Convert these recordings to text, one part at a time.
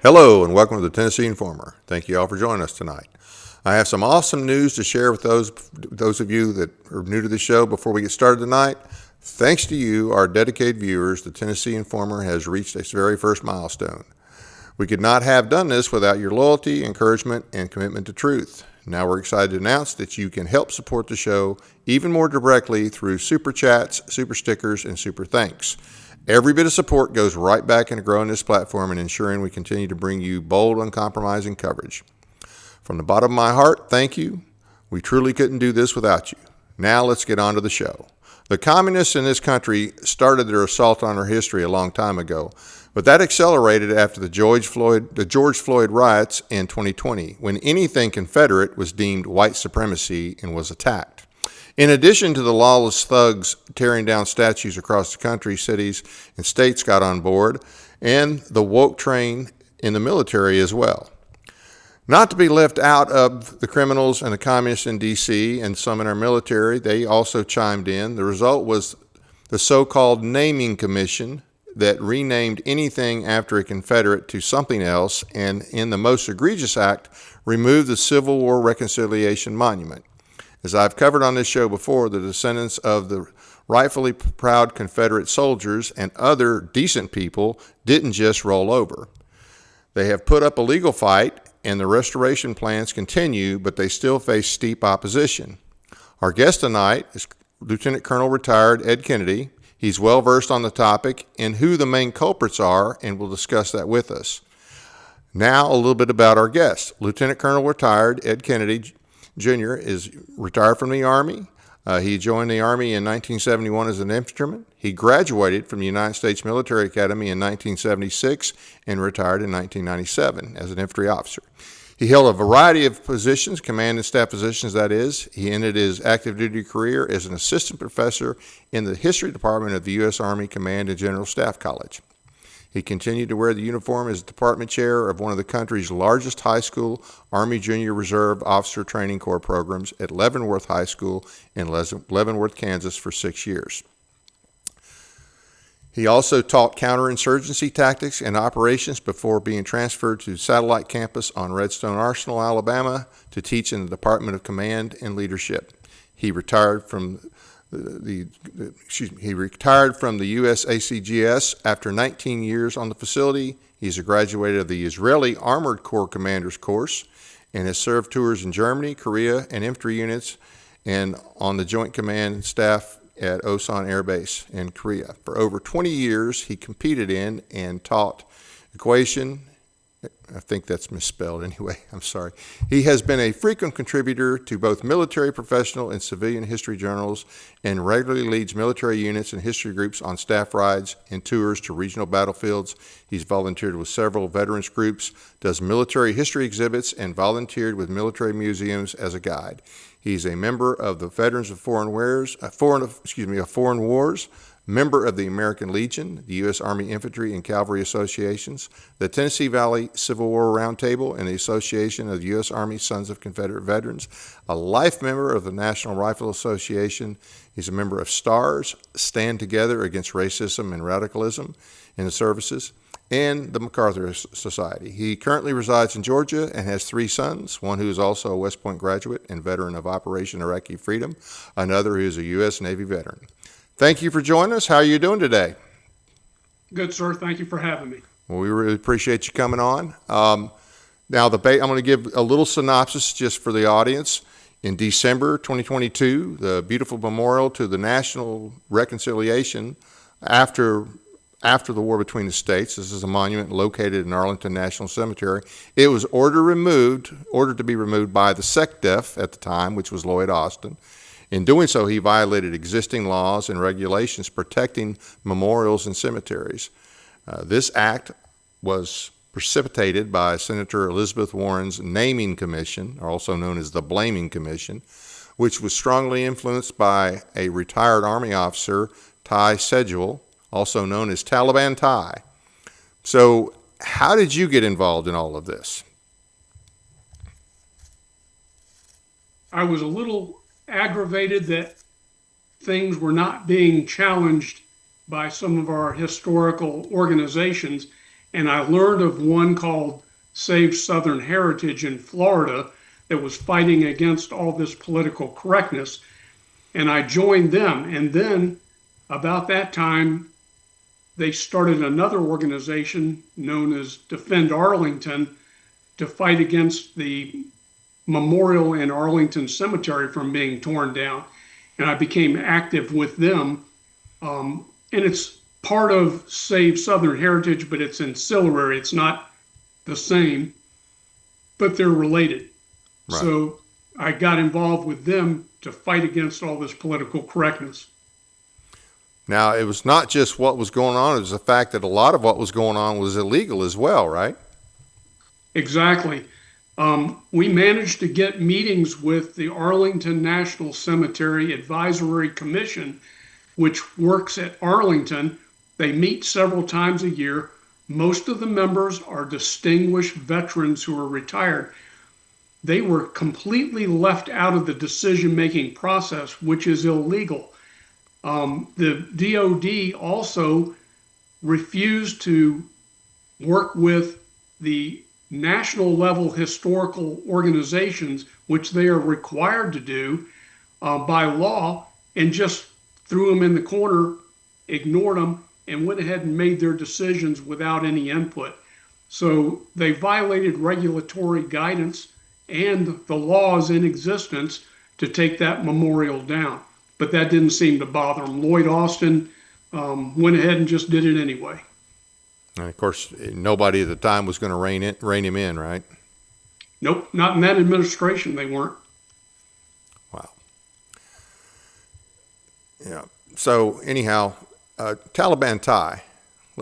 Hello and welcome to the Tennessee Informer. Thank you all for joining us tonight. I have some awesome news to share with those of you that are new to the show before we get started tonight. Thanks to you, our dedicated viewers, the Tennessee Informer has reached its very first milestone. We could not have done this without your loyalty, encouragement, and commitment to truth. Now we're excited to announce that you can help support the show even more directly through super chats, super stickers, and super thanks. Every bit of support goes right back into growing this platform and ensuring we continue to bring you bold, uncompromising coverage. From the bottom of my heart, thank you. We truly couldn't do this without you. Now let's get on to the show. The communists in this country started their assault on our history a long time ago, but that accelerated after the George Floyd riots in 2020, when anything Confederate was deemed white supremacy and was attacked. In addition to the lawless thugs tearing down statues across the country, cities and states got on board, and the woke train in the military as well. Not to be left out of the criminals and the communists in D.C. and some in our military, they also chimed in. The result was the so-called naming commission that renamed anything after a Confederate to something else, and in the most egregious act, removed the Civil War Reconciliation Monument. As I've covered on this show before, the descendants of the rightfully proud Confederate soldiers and other decent people didn't just roll over. They have put up a legal fight, and the restoration plans continue, but they still face steep opposition. Our guest tonight is Lieutenant Colonel retired Ed Kennedy. He's well versed on the topic and who the main culprits are, and will discuss that with us. Now, a little bit about our guest. Lieutenant Colonel retired Ed Kennedy Jr. is retired from the Army. He joined the Army in 1971 as an infantryman. He graduated from the United States Military Academy in 1976 and retired in 1997 as an infantry officer. He held a variety of positions, command and staff positions, that is. He ended his active duty career as an assistant professor in the history department of the U.S. Army Command and General Staff College. He continued to wear the uniform as department chair of one of the country's largest high school Army Junior Reserve Officer Training Corps programs at Leavenworth High School in Leavenworth, Kansas for 6 years. He also taught counterinsurgency tactics and operations before being transferred to Satellite Campus on Redstone Arsenal, Alabama, to teach in the Department of Command and Leadership. He retired from the USACGS after 19 years on the facility. He's a graduate of the Israeli Armored Corps Commander's Course and has served tours in Germany, Korea, and infantry units, and on the Joint Command staff at Osan Air Base in Korea. For over 20 years, he competed in and taught equation. I think that's misspelled anyway, I'm sorry. He has been a frequent contributor to both military, professional, and civilian history journals, and regularly leads military units and history groups on staff rides and tours to regional battlefields. He's volunteered with several veterans groups, does military history exhibits, and volunteered with military museums as a guide. He's a member of the Veterans of Foreign Wars, member of the American Legion, the U.S. Army Infantry and Cavalry Associations, the Tennessee Valley Civil War Roundtable, and the Association of the U.S. Army Sons of Confederate Veterans, a life member of the National Rifle Association. He's a member of STARS, Stand Together Against Racism and Radicalism in the Services, and the MacArthur Society. He currently resides in Georgia and has 3 sons, one who is also a West Point graduate and veteran of Operation Iraqi Freedom, another who is a U.S. Navy veteran. Thank you for joining us. How are you doing today? Good, sir. Thank you for having me. Well, we really appreciate you coming on. Now, I'm going to give a little synopsis just for the audience. In December 2022, the beautiful memorial to the national reconciliation after the war between the states. This is a monument located in Arlington National Cemetery. It was ordered to be removed by the SecDef at the time, which was Lloyd Austin. In doing so, he violated existing laws and regulations protecting memorials and cemeteries. This act was precipitated by Senator Elizabeth Warren's Naming Commission, also known as the Blaming Commission, which was strongly influenced by a retired Army officer, Ty Sedgwill, also known as Taliban TY. So how did you get involved in all of this? I was a little aggravated that things were not being challenged by some of our historical organizations. And I learned of one called Save Southern Heritage in Florida that was fighting against all this political correctness. And I joined them. And then about that time, they started another organization known as Defend Arlington to fight against the memorial in Arlington Cemetery from being torn down. And I became active with them. And it's part of Save Southern Heritage, but it's ancillary. It's not the same, but they're related. Right. So I got involved with them to fight against all this political correctness. Now, it was not just what was going on, it was the fact that a lot of what was going on was illegal as well, right? Exactly. We managed to get meetings with the Arlington National Cemetery Advisory Commission, which works at Arlington. They meet several times a year. Most of the members are distinguished veterans who are retired. They were completely left out of the decision-making process, which is illegal. The DOD also refused to work with the national level historical organizations, which they are required to do by law, and just threw them in the corner, ignored them, and went ahead and made their decisions without any input. So they violated regulatory guidance and the laws in existence to take that memorial down. But that didn't seem to bother them. Lloyd Austin went ahead and just did it anyway. And of course, nobody at the time was going to rein him in, right? Nope, not in that administration, they weren't. Wow. Yeah. So anyhow, Taliban TY.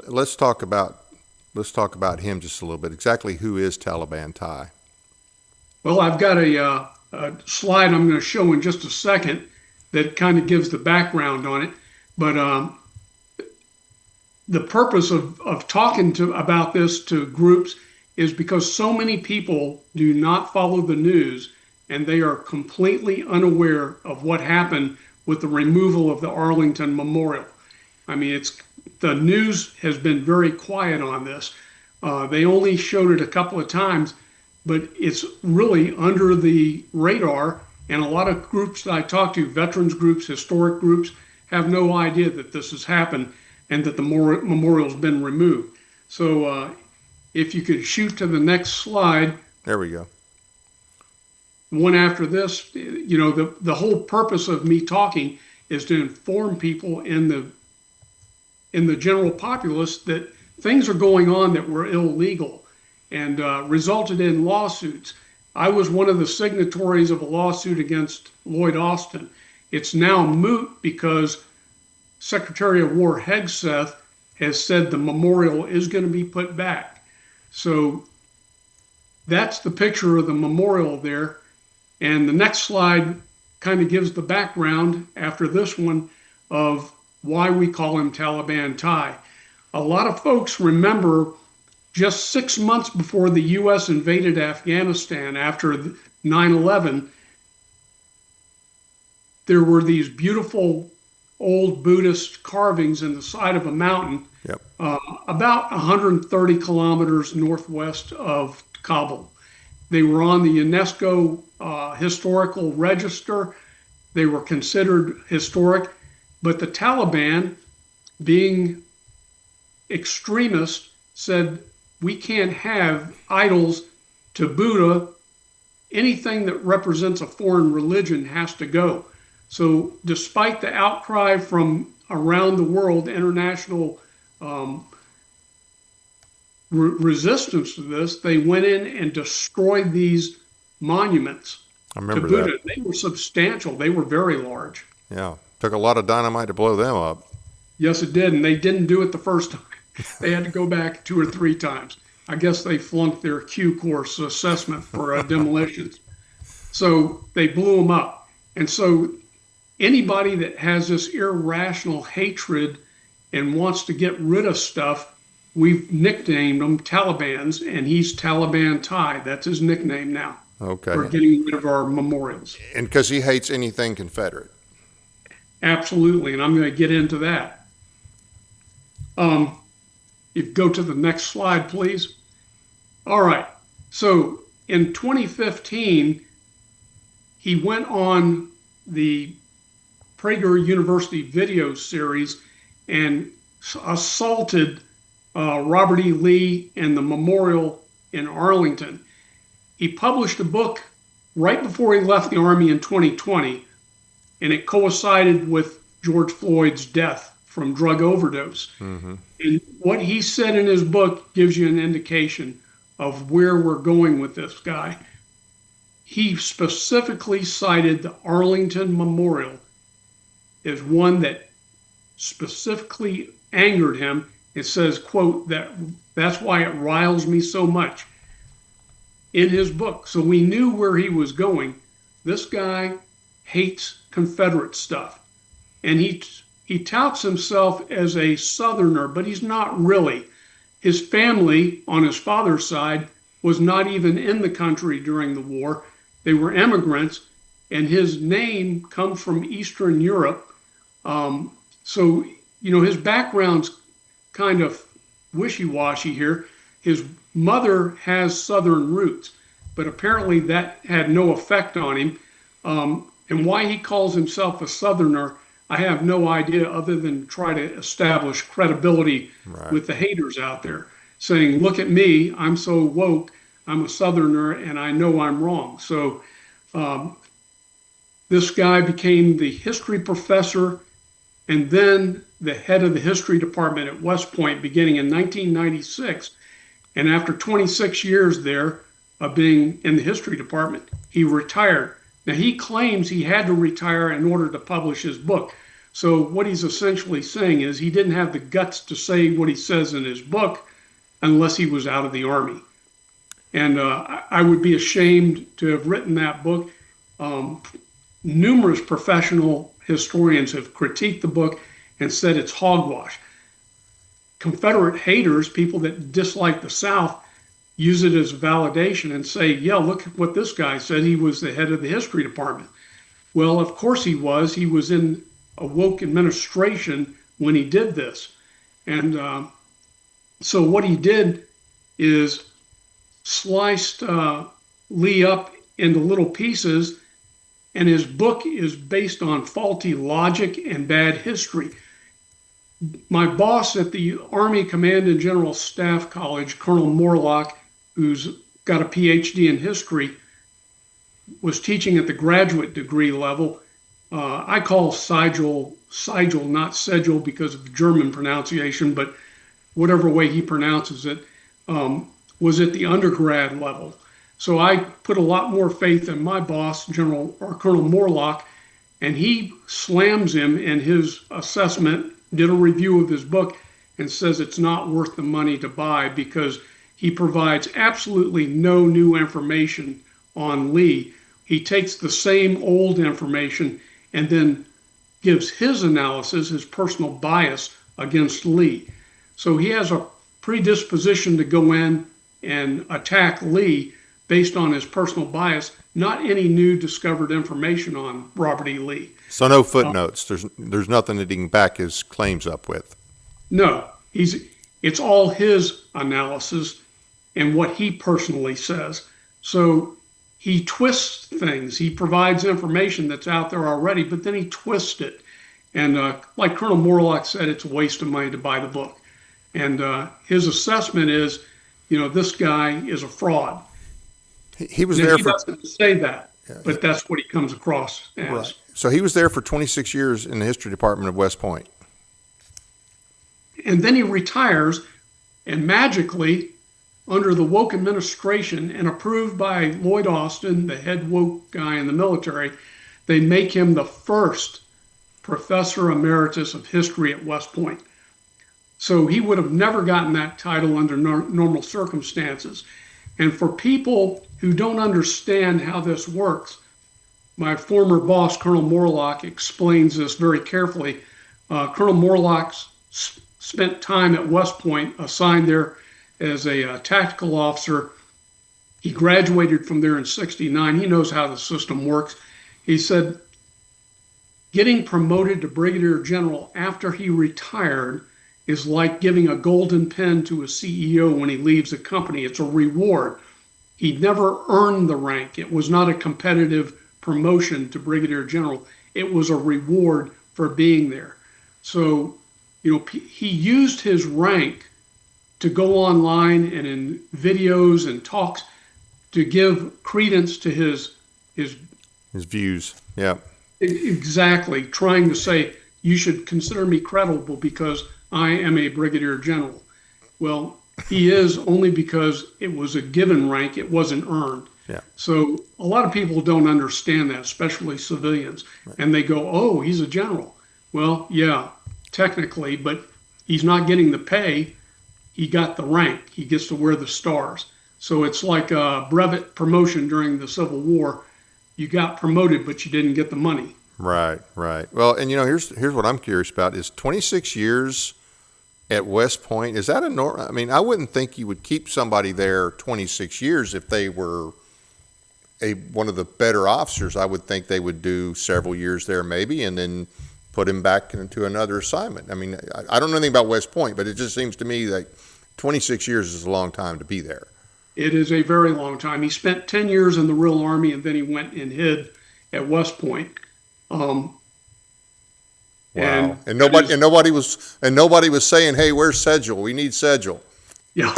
Let's talk about him just a little bit. Exactly who is Taliban TY? Well, I've got a slide I'm going to show in just a second that kind of gives the background on it. But the purpose of talking about this to groups is because so many people do not follow the news, and they are completely unaware of what happened with the removal of the Arlington Memorial. I mean, the news has been very quiet on this. They only showed it a couple of times, but it's really under the radar. And a lot of groups that I talk to, veterans groups, historic groups, have no idea that this has happened and that the memorial's been removed. So if you could shoot to the next slide. There we go. One after this, the whole purpose of me talking is to inform people in the general populace that things are going on that were illegal and resulted in lawsuits. I was one of the signatories of a lawsuit against Lloyd Austin. It's now moot because Secretary of War Hegseth has said the memorial is going to be put back. So that's the picture of the memorial there. And the next slide kind of gives the background after this one of why we call him Taliban TY. A lot of folks remember just 6 months before the U.S. invaded Afghanistan after 9/11, there were these beautiful old Buddhist carvings in the side of a mountain, yep, about 130 kilometers northwest of Kabul. They were on the UNESCO historical register. They were considered historic, but the Taliban, being extremist, said we can't have idols to Buddha. Anything that represents a foreign religion has to go. So despite the outcry from around the world, international resistance to this, they went in and destroyed these monuments I remember to Buddha. that. They were substantial. They were very large. Yeah. Took a lot of dynamite to blow them up. Yes, it did. And they didn't do it the first time. They had to go back 2 or 3 times. I guess they flunked their Q course assessment for demolitions. So they blew them up. And so anybody that has this irrational hatred and wants to get rid of stuff, we've nicknamed them Talibans, and he's Taliban TY. That's his nickname now. Okay. For getting rid of our memorials. And because he hates anything Confederate. Absolutely, and I'm going to get into that. If you go to the next slide, please. All right. So in 2015, he went on the Prager University video series and assaulted Robert E. Lee and the memorial in Arlington. He published a book right before he left the Army in 2020, and it coincided with George Floyd's death from drug overdose. Mm-hmm. And what he said in his book gives you an indication of where we're going with this guy. He specifically cited the Arlington Memorial as one that specifically angered him. It says, quote, that's why it riles me so much in his book. So we knew where he was going. This guy hates Confederate stuff. And he touts himself as a Southerner, but he's not really. His family on his father's side was not even in the country during the war. They were immigrants, and his name comes from Eastern Europe. So, his background's kind of wishy-washy here. His mother has Southern roots, but apparently that had no effect on him. And why he calls himself a Southerner, I have no idea, other than try to establish credibility with the haters out there, saying, look at me, I'm so woke, I'm a Southerner, and I know I'm wrong. So this guy became the history professor and then the head of the history department at West Point beginning in 1996. And after 26 years there of being in the history department, he retired. Now, he claims he had to retire in order to publish his book. So what he's essentially saying is he didn't have the guts to say what he says in his book unless he was out of the Army. And I would be ashamed to have written that book. Numerous professional historians have critiqued the book and said it's hogwash. Confederate haters, people that dislike the South, use it as validation and say, yeah, look at what this guy said. He was the head of the history department. Well, of course he was. He was in a woke administration when he did this. And so what he did is sliced Lee up into little pieces, and his book is based on faulty logic and bad history. My boss at the Army Command and General Staff College, Colonel Morlock, who's got a PhD in history, was teaching at the graduate degree level. I call Sigel, not Segel because of the German pronunciation, but whatever way he pronounces it, was at the undergrad level. So I put a lot more faith in my boss, Colonel Morlock, and he slams him in his assessment, did a review of his book, and says it's not worth the money to buy because he provides absolutely no new information on Lee. He takes the same old information and then gives his analysis, his personal bias against Lee. So he has a predisposition to go in and attack Lee based on his personal bias, not any new discovered information on Robert E. Lee. So no footnotes. There's nothing that he can back his claims up with. No, it's all his analysis and what he personally says. So he twists things. He provides information that's out there already, but then he twists it. And like Colonel Morlock said, it's a waste of money to buy the book. And his assessment is, this guy is a fraud. He was there he for. Doesn't say that, but that's what he comes across as. Right. So he was there for 26 years in the history department of West Point. And then he retires, and magically, under the woke administration and approved by Lloyd Austin, the head woke guy in the military, they make him the first professor emeritus of history at West Point. So he would have never gotten that title under normal circumstances. And for people who don't understand how this works, my former boss, Colonel Morlock, explains this very carefully. Colonel Morlock spent time at West Point, assigned there as a tactical officer. He graduated from there in '69. He knows how the system works. He said, getting promoted to brigadier general after he retired is like giving a golden pen to a CEO when he leaves a company. It's a reward. He never earned the rank. It was not a competitive promotion to brigadier general. It was a reward for being there. So, he used his rank to go online and in videos and talks to give credence to his views. Yeah. Exactly. Trying to say, you should consider me credible because I am a brigadier general. Well, he is only because it was a given rank. It wasn't earned. Yeah. So a lot of people don't understand that, especially civilians. Right. And they go, oh, he's a general. Well, yeah, technically, but he's not getting the pay. He got the rank. He gets to wear the stars. So it's like a brevet promotion during the Civil War. You got promoted, but you didn't get the money. Right, right. Well, and here's what I'm curious about is 26 years at West Point. Is that a norm? I mean, I wouldn't think you would keep somebody there 26 years if they were one of the better officers. I would think they would do several years there maybe and then put him back into another assignment. I mean, I don't know anything about West Point, but it just seems to me like 26 years is a long time to be there. It is a very long time. He spent 10 years in the real Army, and then he went and hid at West Point. Wow! And nobody was saying, "Hey, where's Sedgel? We need Sedgel." Yeah.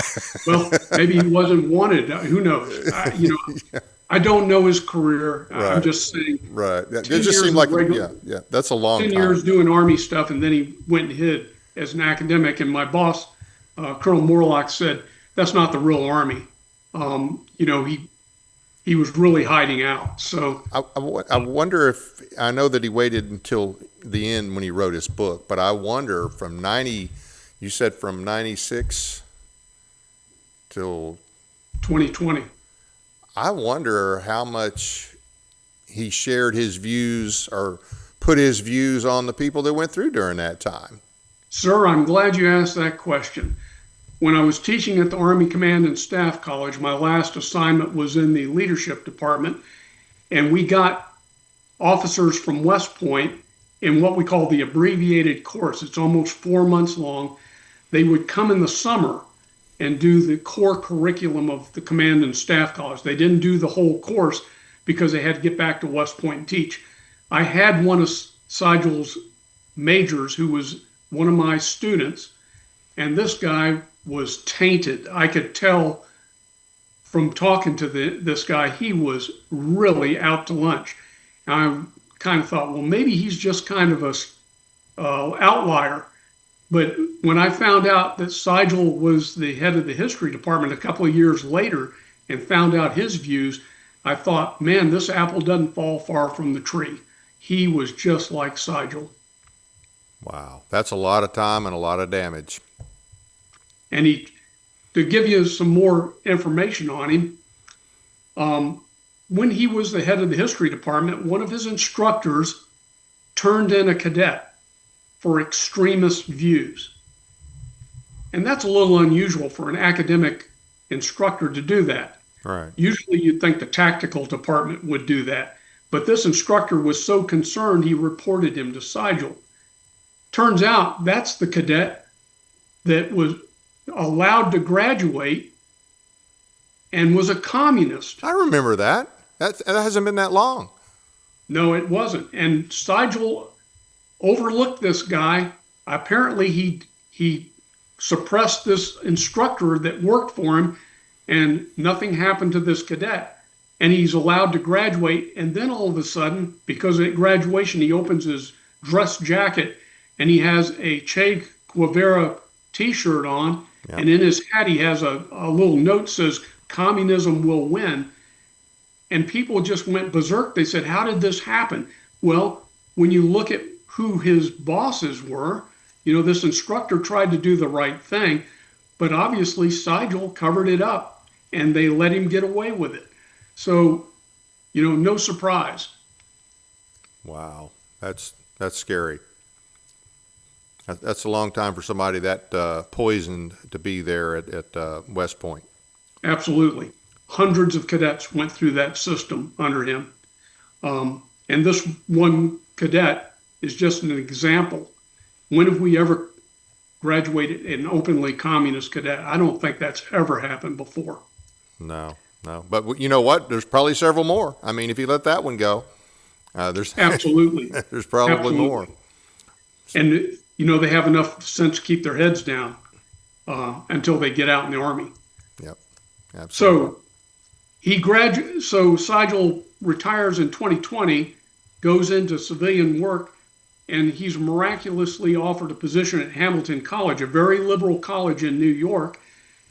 Well, maybe he wasn't wanted. Who knows? Yeah. I don't know his career. Right. I'm just saying. Right. It just seemed like that's a long 10 time. years doing Army stuff, and then he went and hid as an academic. And my boss, Colonel Morlock, said that's not the real Army. He was really hiding out. So I wonder if, I know that he waited until the end when he wrote his book, but I wonder you said from 96 till 2020. I wonder how much he shared his views or put his views on the people that went through during that time. Sir, I'm glad you asked that question. When I was teaching at the Army Command and Staff College, my last assignment was in the leadership department, and we got officers from West Point in what we call the abbreviated course. It's almost 4 months long. They would come in the summer and do the core curriculum of the Command and Staff College. They didn't do the whole course because they had to get back to West Point and teach. I had one of Sigel's majors who was one of my students, and this guy was tainted. I could tell from talking to this guy, he was really out to lunch. I kind of thought, well, maybe he's just kind of a outlier. But when I found out that Sigel was the head of the history department a couple of years later and found out his views, I thought, man, this apple doesn't fall far from the tree. He was just like Sigel. Wow, that's a lot of time and a lot of damage. And to give you some more information on him, when he was the head of the history department, one of his instructors turned in a cadet for extremist views. And that's a little unusual for an academic instructor to do that. Right. Usually you'd think the tactical department would do that. But this instructor was so concerned, he reported him to Sigel. Turns out that's the cadet that was allowed to graduate and was a communist. I remember that. That hasn't been that long. No, it wasn't. And Sigel overlooked this guy. Apparently he suppressed this instructor that worked for him, and nothing happened to this cadet. And he's allowed to graduate. And then all of a sudden, because at graduation, he opens his dress jacket and he has a Che Guevara t-shirt on. Yeah. And in his hat, he has a little note that says, "Communism will win." And people just went berserk. They said, how did this happen? Well, when you look at who his bosses were, this instructor tried to do the right thing, but obviously Sigel covered it up and they let him get away with it. So, no surprise. Wow. That's scary. That's a long time for somebody that poisoned to be there at West Point. Absolutely. Hundreds of cadets went through that system under him. And this one cadet is just an example. When have we ever graduate an openly communist cadet. I don't think that's ever happened before. No, no. But you know what? There's probably several more. I mean, if you let that one go, there's Absolutely. there's probably more. Absolutely. And, you know, they have enough sense to keep their heads down until they get out in the Army. Yep, absolutely. So Sigel retires in 2020, goes into civilian work, and he's miraculously offered a position at Hamilton College, a very liberal college in New York.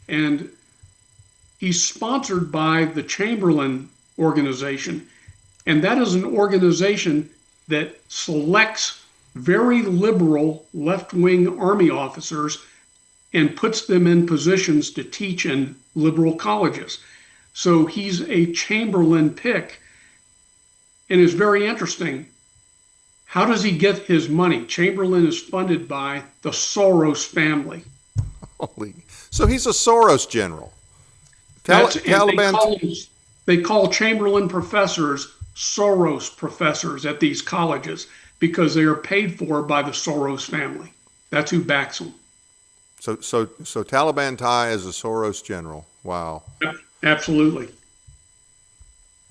And he's sponsored by the Chamberlain organization. And that is an organization that selects very liberal left-wing Army officers and puts them in positions to teach in liberal colleges. So he's a Chamberlain pick. And it's very interesting. How does he get his money? Chamberlain is funded by the Soros family. So he's a Soros general. Taliban. They call Chamberlain professors Soros professors at these colleges because they are paid for by the Soros family. That's who backs them. So Taliban TY is a Soros general. Wow. Absolutely.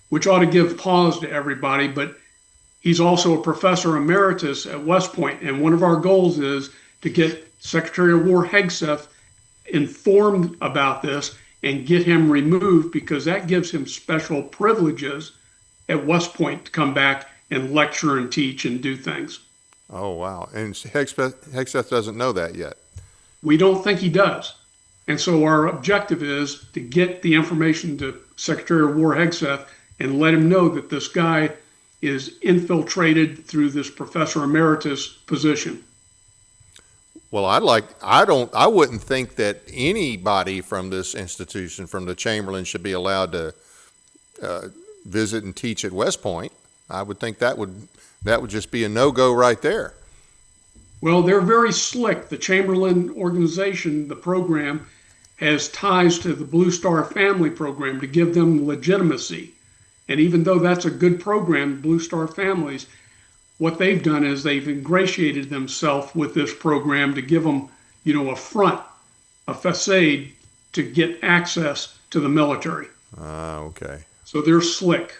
Which ought to give pause to everybody, but he's also a professor emeritus at West Point, and one of our goals is to get Secretary of War Hegseth informed about this and get him removed, because that gives him special privileges at West Point to come back and lecture and teach and do things. Oh, wow. And Hegseth doesn't know that yet. We don't think he does. And so our objective is to get the information to Secretary of War Hegseth and let him know that this guy is infiltrated through this professor emeritus position. Well, I wouldn't think that anybody from this institution, from the Chamberlain, should be allowed to visit and teach at West Point. I would think that would just be a no-go right there. Well, they're very slick. The Chamberlain organization, the program, has ties to the Blue Star Family program to give them legitimacy. And even though that's a good program, Blue Star Families, what they've done is they've ingratiated themselves with this program to give them, you know, a front, a facade to get access to the military. Okay. So they're slick.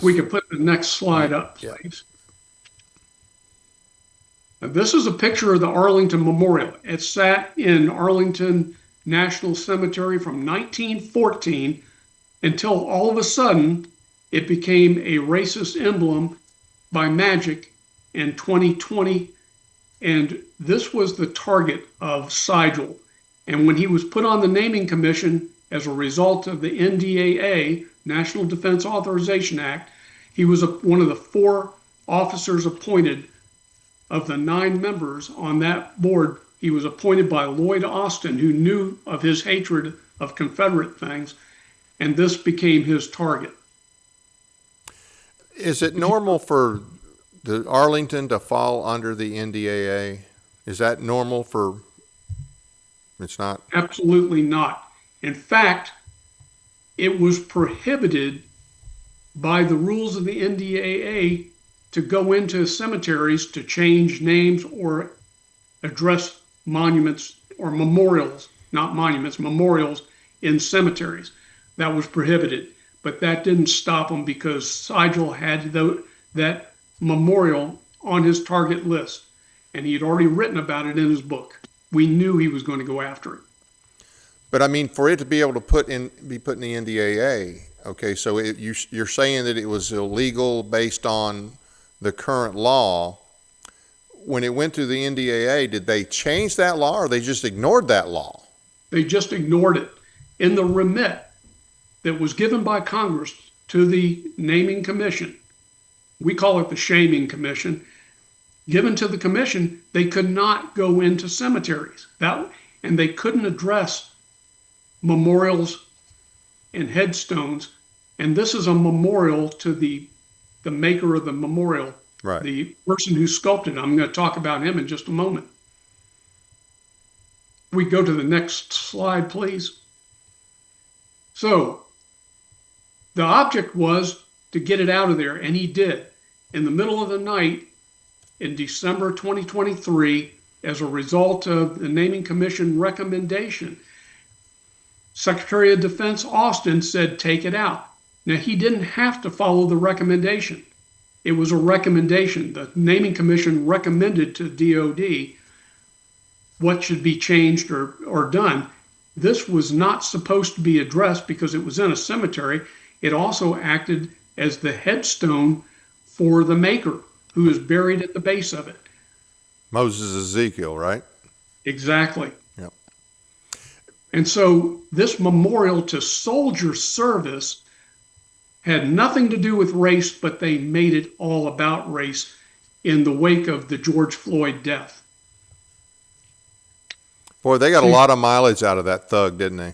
We can put the next slide up, please. Now, this is a picture of the Arlington Memorial. It sat in Arlington National Cemetery from 1914 until all of a sudden it became a racist emblem by magic in 2020. And this was the target of Sigel. And when he was put on the naming commission as a result of the NDAA, National Defense Authorization Act, he was one of the 4 officers appointed of the 9 members on that board. He was appointed by Lloyd Austin, who knew of his hatred of Confederate things, and this became his target. Is it normal for the Arlington to fall under the NDAA? Is that normal for? It's not? Absolutely not. In fact, it was prohibited by the rules of the NDAA to go into cemeteries to change names or address monuments or memorials, not monuments, memorials in cemeteries. That was prohibited. But that didn't stop him because Sigel had that memorial on his target list, and he had already written about it in his book. We knew he was going to go after it. But I mean, for it to be able to be put in the NDAA, okay, so you're saying that it was illegal based on the current law. When it went to the NDAA, did they change that law, or they just ignored that law? They just ignored it. In the remit that was given by Congress to the naming commission, we call it the shaming commission, given to the commission, they could not go into cemeteries. And they couldn't address memorials and headstones. And this is a memorial to the maker of the memorial, right, the person who sculpted it. I'm going to talk about him in just a moment. We go to the next slide, please. So the object was to get it out of there, and he did. In the middle of the night, in December 2023 as a result of the Naming Commission recommendation. Secretary of Defense Austin said, take it out. Now, he didn't have to follow the recommendation. It was a recommendation. The Naming Commission recommended to DOD what should be changed or done. This was not supposed to be addressed because it was in a cemetery. It also acted as the headstone for the maker, who is buried at the base of it. Moses Ezekiel, right? Exactly. Yep. And so this memorial to soldier service had nothing to do with race, but they made it all about race in the wake of the George Floyd death. Boy, they got a lot of mileage out of that thug, didn't they?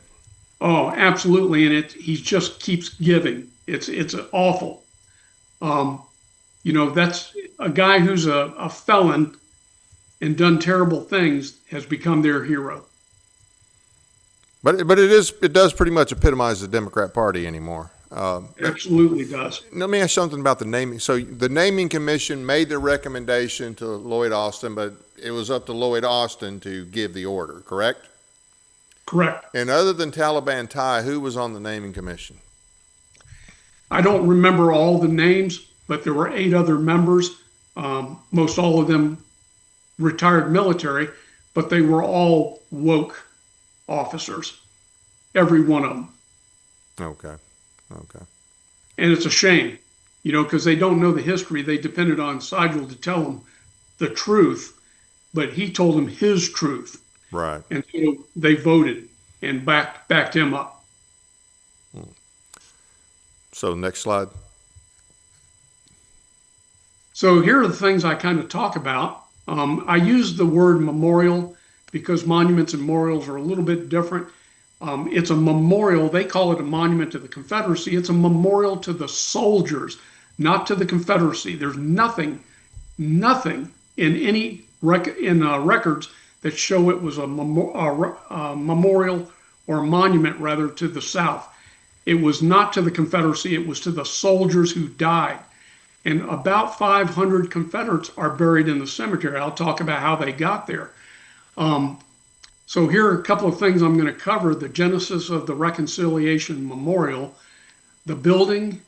Oh, absolutely. And he just keeps giving. It's awful. That's a guy who's a felon and done terrible things has become their hero. But it does pretty much epitomize the Democrat Party anymore. Absolutely does. Let me ask you something about the naming. So the Naming Commission made the recommendation to Lloyd Austin, but it was up to Lloyd Austin to give the order, correct? Correct. And other than Taliban TY, who was on the Naming Commission? I don't remember all the names, but there were 8 other members, most all of them retired military, but they were all woke officers, every one of them. Okay. And it's a shame, because they don't know the history. They depended on Sigel to tell them the truth, but he told them his truth. Right. And so they voted and backed him up. So next slide. So here are the things I kind of talk about. I use the word memorial because monuments and memorials are a little bit different. It's a memorial. They call it a monument to the Confederacy. It's a memorial to the soldiers, not to the Confederacy. There's nothing in any records that show it was a memorial or a monument, rather, to the South. It was not to the Confederacy. It was to the soldiers who died. And about 500 Confederates are buried in the cemetery. I'll talk about how they got there. So here are a couple of things I'm going to cover: the genesis of the Reconciliation Memorial, the building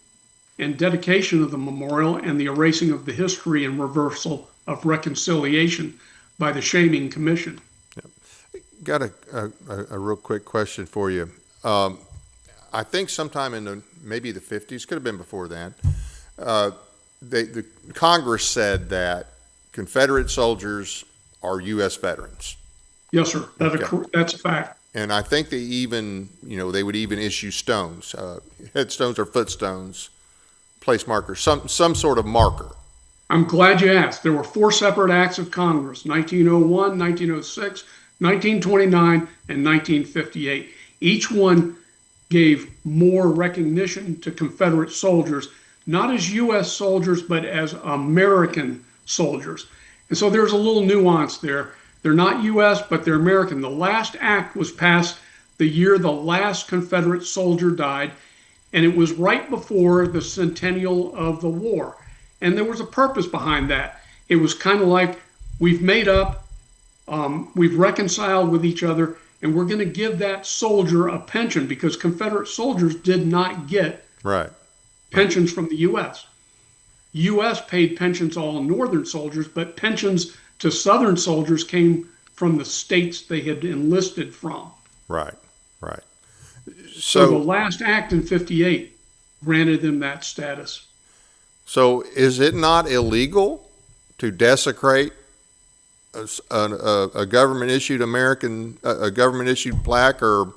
and dedication of the memorial, and the erasing of the history and reversal of reconciliation by the Naming Commission. Yep. Got a real quick question for you. I think sometime in maybe the 50s, could have been before then, the Congress said that Confederate soldiers are U.S. veterans. Yes, sir. That's a fact. And I think they even, they would even issue stones, headstones or footstones, place markers, some sort of marker. I'm glad you asked. There were 4 separate acts of Congress: 1901, 1906, 1929, and 1958. Each one gave more recognition to Confederate soldiers, not as U.S. soldiers, but as American soldiers. And so there's a little nuance there. They're not U.S., but they're American. The last act was passed the year the last Confederate soldier died, and it was right before the centennial of the war. And there was a purpose behind that. It was kind of like, we've made up, we've reconciled with each other, and we're going to give that soldier a pension, because Confederate soldiers did not get pensions from the U.S. U.S. paid pensions all Northern soldiers, but pensions to Southern soldiers came from the states they had enlisted from. Right. So the last act in 58 granted them that status. So is it not illegal to desecrate a government-issued a government-issued plaque or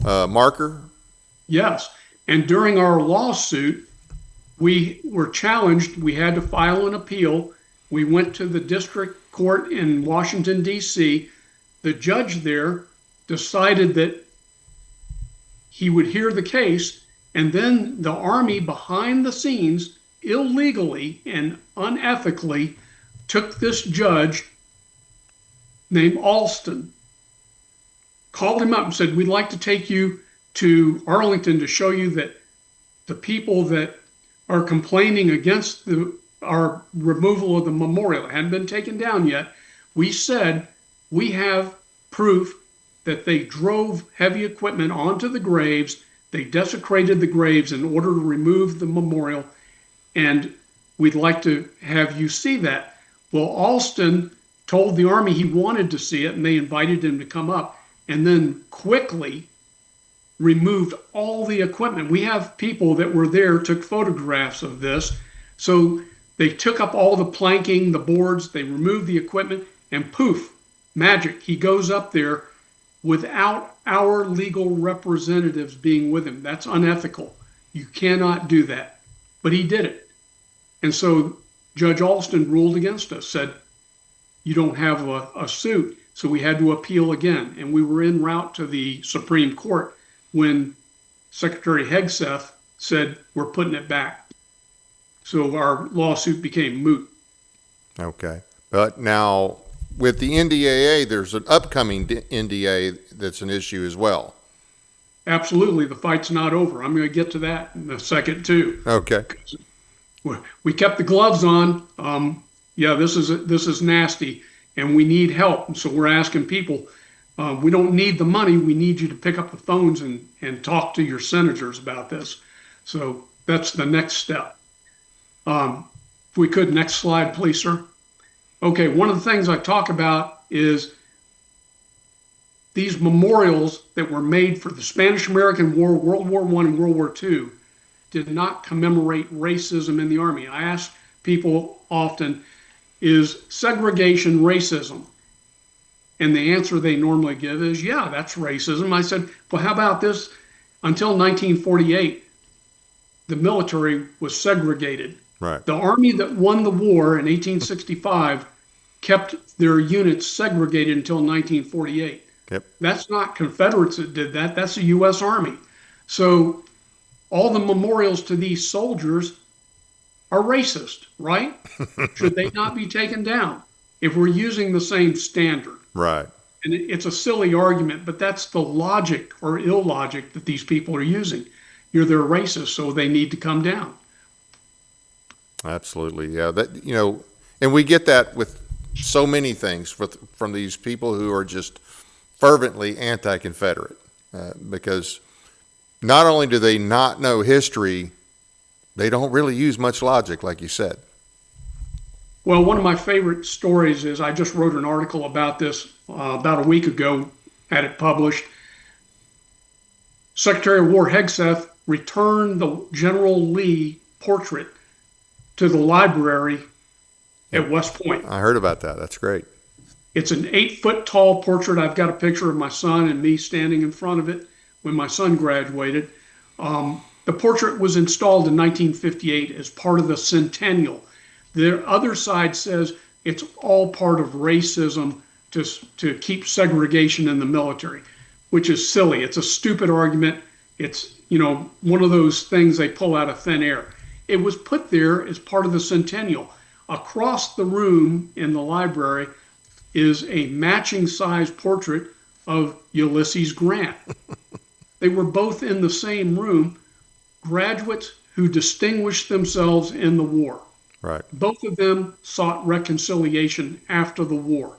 marker? Yes. And during our lawsuit, we were challenged. We had to file an appeal. We went to the district court in Washington, D.C. The judge there decided that he would hear the case, and then the Army, behind the scenes, illegally and unethically, took this judge named Alston, called him up and said, "We'd like to take you to Arlington to show you that the people that are complaining against the our removal of the memorial. It hadn't been taken down yet. We said we have proof that they drove heavy equipment onto the graves. They desecrated the graves in order to remove the memorial, and we'd like to have you see that. Well, Alston told the Army he wanted to see it, and they invited him to come up, and then quickly removed all the equipment. We have people that were there, took photographs of this. So they took up all the planking, the boards, they removed the equipment, and poof, magic. He goes up there without our legal representatives being with him. That's unethical. You cannot do that. But he did it. And so Judge Alston ruled against us, said, you don't have a suit. So we had to appeal again. And we were en route to the Supreme Court when Secretary Hegseth said, we're putting it back. So our lawsuit became moot. Okay. But now with the NDAA, there's an upcoming NDA that's an issue as well. Absolutely. The fight's not over. I'm going to get to that in a second too. Okay. We kept the gloves on. Yeah, this is nasty, and we need help. And so we're asking people, we don't need the money. We need you to pick up the phones and talk to your senators about this. So that's the next step. If we could, next slide, please, sir. Okay, one of the things I talk about is these memorials that were made for the Spanish-American War, World War I, and World War II did not commemorate racism in the Army. I ask people often, is segregation racism? And the answer they normally give is, yeah, that's racism. I said, well, how about this? Until 1948, the military was segregated. Right. The Army that won the war in 1865 kept their units segregated until 1948. Yep. That's not Confederates that did that. That's the U.S. Army. So all the memorials to these soldiers are racist, right? Should they not be taken down if we're using the same standard? Right. And it's a silly argument, but that's the logic or illogic that these people are using. They're racist, so they need to come down. Absolutely. Yeah. That, and we get that with so many things from these people who are just fervently anti-Confederate, because not only do they not know history, they don't really use much logic, like you said. Well, one of my favorite stories is I just wrote an article about this about a week ago, had it published. Secretary of War Hegseth returned the General Lee portrait to the library at West Point. I heard about that. That's great. It's an 8-foot tall portrait. I've got a picture of my son and me standing in front of it when my son graduated. The portrait was installed in 1958 as part of the centennial. The other side says it's all part of racism to keep segregation in the military, which is silly. It's a stupid argument. It's, one of those things they pull out of thin air. It was put there as part of the centennial. Across the room in the library is a matching size portrait of Ulysses Grant. They were both in the same room, graduates who distinguished themselves in the war. Right. Both of them sought reconciliation after the war.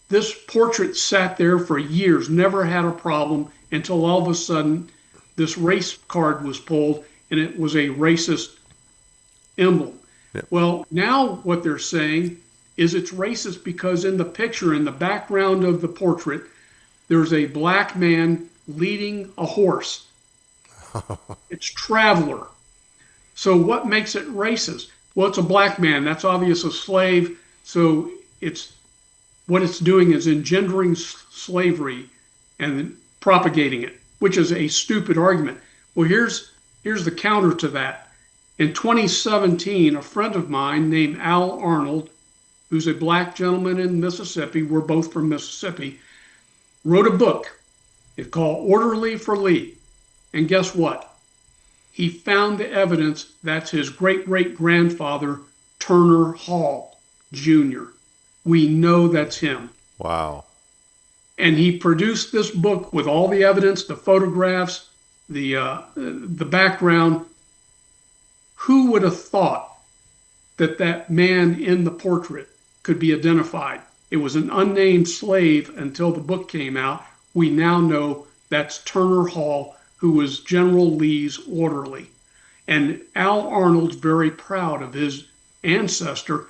This portrait sat there for years, never had a problem, until all of a sudden this race card was pulled and it was a racist emblem. Yep. Well, now what they're saying is it's racist because in the picture, in the background of the portrait, there's a black man leading a horse. It's Traveler. So what makes it racist? Well, it's a black man. That's obvious a slave. So what it's doing is engendering slavery and propagating it, which is a stupid argument. Well, here's the counter to that. In 2017, a friend of mine named Al Arnold, who's a black gentleman in Mississippi, we're both from Mississippi, wrote a book. It's called Orderly for Lee. And guess what? He found the evidence that's his great-great-grandfather, Turner Hall Jr. We know that's him. Wow. And he produced this book with all the evidence, the photographs, the background. Who would have thought that that man in the portrait could be identified. It was an unnamed slave until the book came out. We now know that's Turner Hall, who was General Lee's orderly. And Al Arnold's very proud of his ancestor.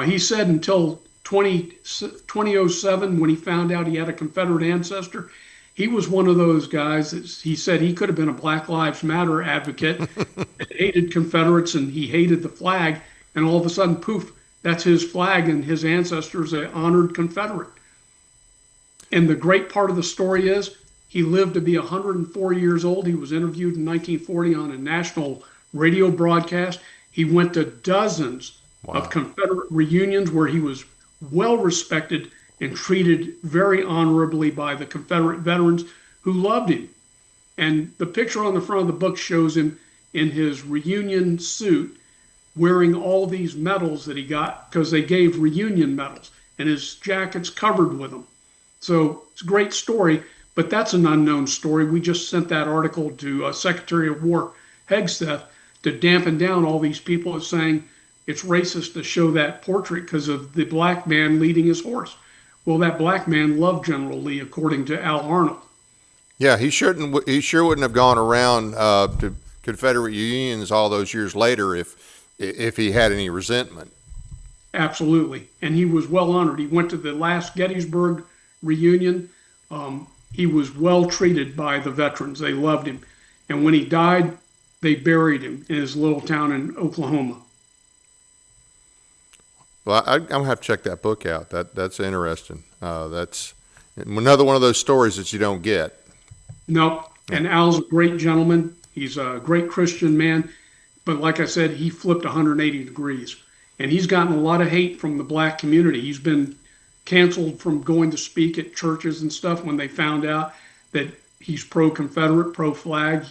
He said until 2007, when he found out he had a Confederate ancestor, he was one of those guys that he said he could have been a Black Lives Matter advocate, that hated Confederates and he hated the flag. And all of a sudden, poof, that's his flag, and his ancestors are honored Confederate. And the great part of the story is he lived to be 104 years old. He was interviewed in 1940 on a national radio broadcast. He went to dozens of Confederate reunions where he was well respected and treated very honorably by the Confederate veterans who loved him. And the picture on the front of the book shows him in his reunion suit wearing all these medals that he got because they gave reunion medals, and his jacket's covered with them. So it's a great story, but that's an unknown story. We just sent that article to Secretary of War Hegseth to dampen down all these people as saying it's racist to show that portrait because of the black man leading his horse. Well, that black man loved General Lee, according to Al Arnold. Yeah, he sure wouldn't have gone around to Confederate reunions all those years later if he had any resentment. Absolutely. And he was well honored. He went to the last Gettysburg reunion. He was well treated by the veterans. They loved him. And when he died, they buried him in his little town in Oklahoma. Well, I'm going to have to check that book out. That's interesting. That's another one of those stories that you don't get. Nope. And Al's a great gentleman. He's a great Christian man. But like I said, he flipped 180 degrees. And he's gotten a lot of hate from the black community. He's been canceled from going to speak at churches and stuff when they found out that he's pro-Confederate, pro-flag.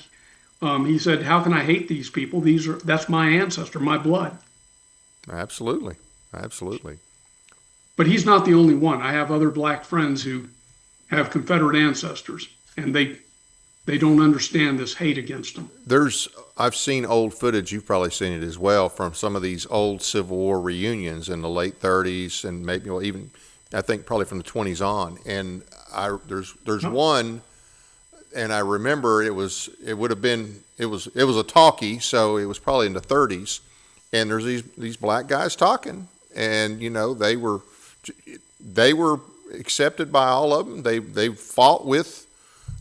He said, how can I hate these people? That's my ancestor, my blood. Absolutely. Absolutely. But he's not the only one. I have other black friends who have Confederate ancestors, and they don't understand this hate against them. I've seen old footage, you've probably seen it as well, from some of these old Civil War reunions in the late 30s and maybe even, I think probably from the 20s on. And there's one, and I remember it was a talkie, so it was probably in the 30s, and there's these black guys talking, and they were accepted by all of them. They fought with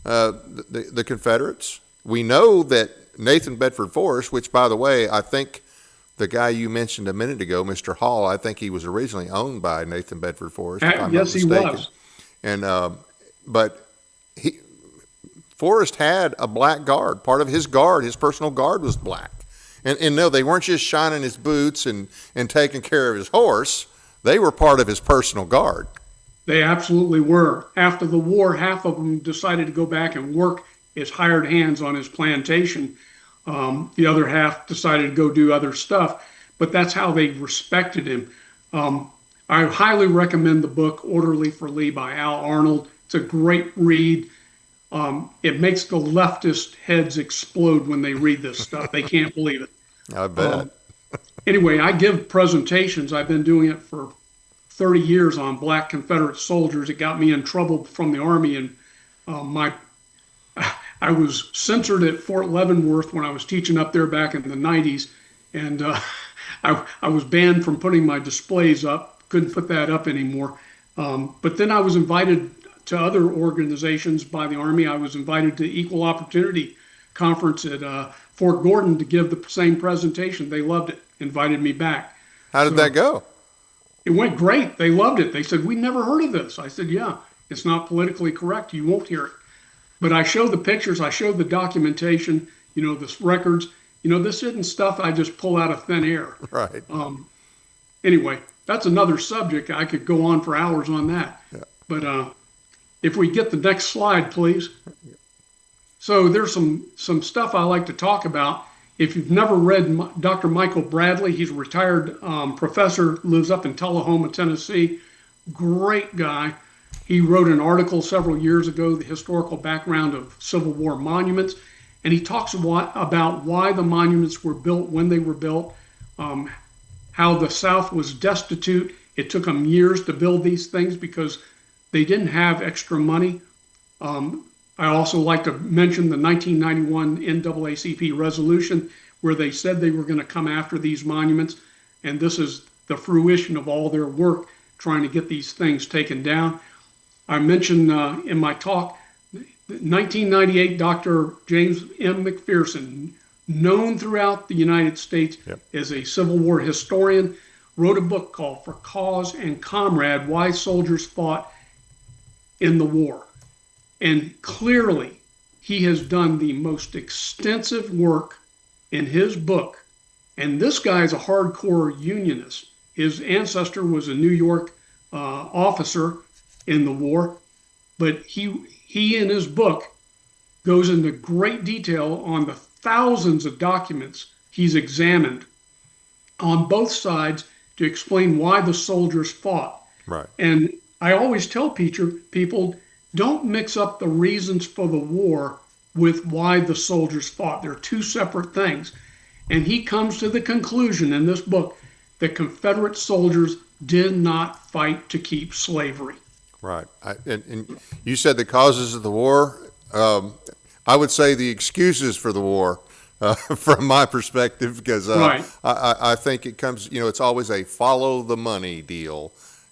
the Confederates. We know that Nathan Bedford Forrest, which, by the way, I think the guy you mentioned a minute ago, Mr. Hall, I think he was originally owned by Nathan Bedford Forrest. If I'm yes, not mistaken. He was. And but Forrest had a black guard. Part of his guard, his personal guard, was black. And no, they weren't just shining his boots and taking care of his horse. They were part of his personal guard. They absolutely were. After the war, half of them decided to go back and work as hired hands on his plantation. The other half decided to go do other stuff. But that's how they respected him. I highly recommend the book Orderly for Lee by Al Arnold. It's a great read. It makes the leftist heads explode when they read this stuff. They can't believe it. I bet. Anyway, I give presentations. I've been doing it for 30 years on black Confederate soldiers. It got me in trouble from the Army, and I was censored at Fort Leavenworth when I was teaching up there back in the 90s, and I was banned from putting my displays up. Couldn't put that up anymore. But then I was invited to other organizations by the Army. I was invited to Equal Opportunity Conference at Fort Gordon to give the same presentation. They loved it, invited me back. How did that go? It went great. They loved it. They said, we never heard of this. I said, yeah, it's not politically correct. You won't hear it. But I showed the pictures. I showed the documentation, the records. This isn't stuff I just pull out of thin air. Right. Anyway, that's another subject. I could go on for hours on that. Yeah. But if we get the next slide, please. So there's some stuff I like to talk about. If you've never read Dr. Michael Bradley, he's a retired professor, lives up in Tullahoma, Tennessee. Great guy. He wrote an article several years ago, The Historical Background of Civil War Monuments, and he talks about why the monuments were built, when they were built, how the South was destitute. It took them years to build these things because they didn't have extra money. I also like to mention the 1991 NAACP resolution where they said they were going to come after these monuments. And this is the fruition of all their work trying to get these things taken down. I mentioned in my talk, 1998, Dr. James M. McPherson, known throughout the United States as a Civil War historian, wrote a book called For Cause and Comrade, Why Soldiers Fought in the War. And clearly, he has done the most extensive work in his book. And this guy is a hardcore unionist. His ancestor was a New York officer in the war, but he in his book goes into great detail on the thousands of documents he's examined on both sides to explain why the soldiers fought. Right. And I always tell people, don't mix up the reasons for the war with why the soldiers fought. They're two separate things. And he comes to the conclusion in this book that Confederate soldiers did not fight to keep slavery. Right. And you said the causes of the war. I would say the excuses for the war, from my perspective, because Right. I think it comes, it's always a follow the money deal.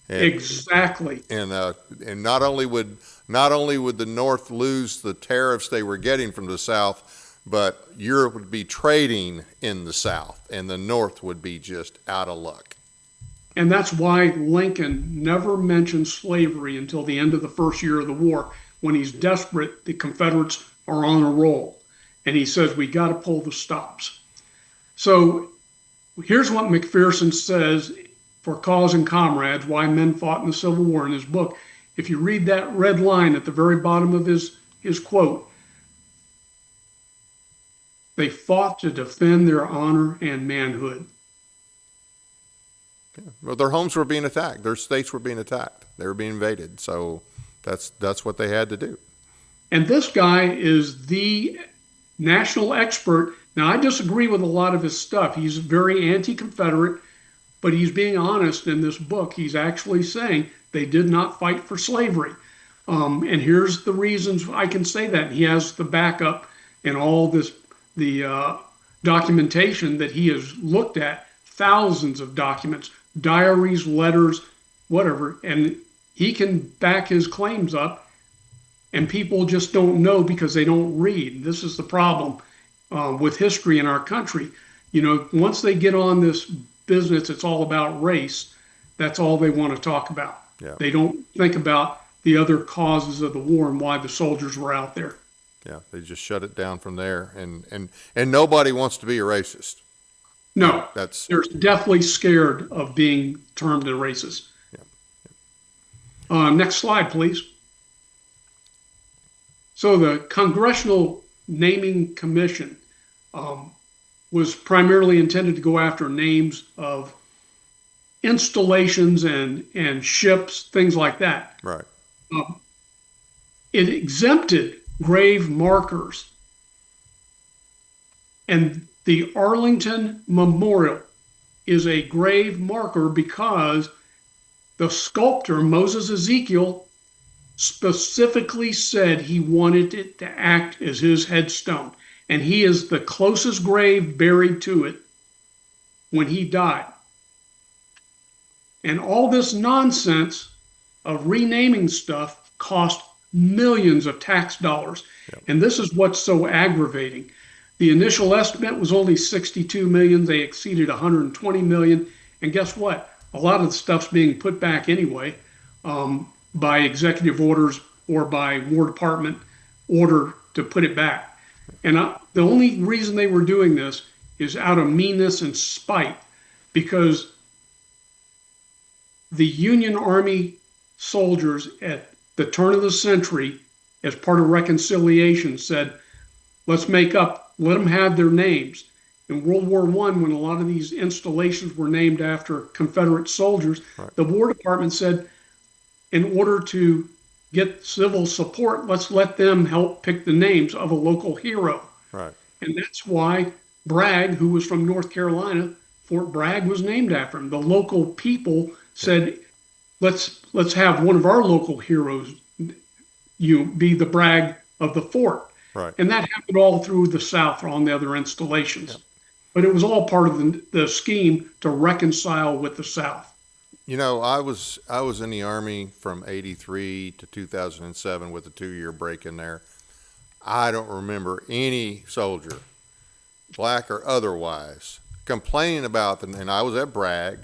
And, Exactly. And not only would the North lose the tariffs they were getting from the South, but Europe would be trading in the South, and the North would be just out of luck. And that's why Lincoln never mentioned slavery until the end of the first year of the war. When he's desperate, the Confederates are on a roll. And he says, we got to pull the stops. So here's what McPherson says for Cause and Comrades, Why Men Fought in the Civil War in his book. If you read that red line at the very bottom of his quote, they fought to defend their honor and manhood. Well, their homes were being attacked. Their states were being attacked. They were being invaded. So that's what they had to do. And this guy is the national expert. Now, I disagree with a lot of his stuff. He's very anti-Confederate, but he's being honest in this book. He's actually saying they did not fight for slavery. And here's the reasons I can say that. He has the backup and all the documentation that he has looked at, thousands of documents, diaries, letters, whatever, and he can back his claims up, and people just don't know because they don't read. This is the problem with history in our country. Once they get on this business, it's all about race. That's all they want to talk about. Yeah. They don't think about the other causes of the war and why the soldiers were out there. Yeah, they just shut it down from there, and nobody wants to be a racist. No, They're definitely scared of being termed a racist. Yeah. Next slide, please. So the Congressional Naming Commission was primarily intended to go after names of installations and ships, things like that. Right. It exempted grave markers. And the Arlington Memorial is a grave marker because the sculptor, Moses Ezekiel, specifically said he wanted it to act as his headstone. And he is the closest grave buried to it when he died. And all this nonsense of renaming stuff cost millions of tax dollars. Yep. And this is what's so aggravating. The initial estimate was only 62 million. They exceeded 120 million. And guess what? A lot of the stuff's being put back anyway by executive orders or by War Department order to put it back. And the only reason they were doing this is out of meanness and spite, because the Union Army soldiers at the turn of the century, as part of reconciliation, said, let's make up, let them have their names. In World War I, when a lot of these installations were named after Confederate soldiers, right, the War Department said, in order to get civil support, let's let them help pick the names of a local hero. right. And that's why Bragg, who was from North Carolina, Fort Bragg was named after him. The local people said, let's have one of our local heroes be the Bragg of the fort. Right. And that happened all through the South on the other installations. Yep. But it was all part of the scheme to reconcile with the South. You know, I was in the Army from 83 to 2007 with a 2-year break in there. I don't remember any soldier, black or otherwise, complaining about them. And I was at Bragg.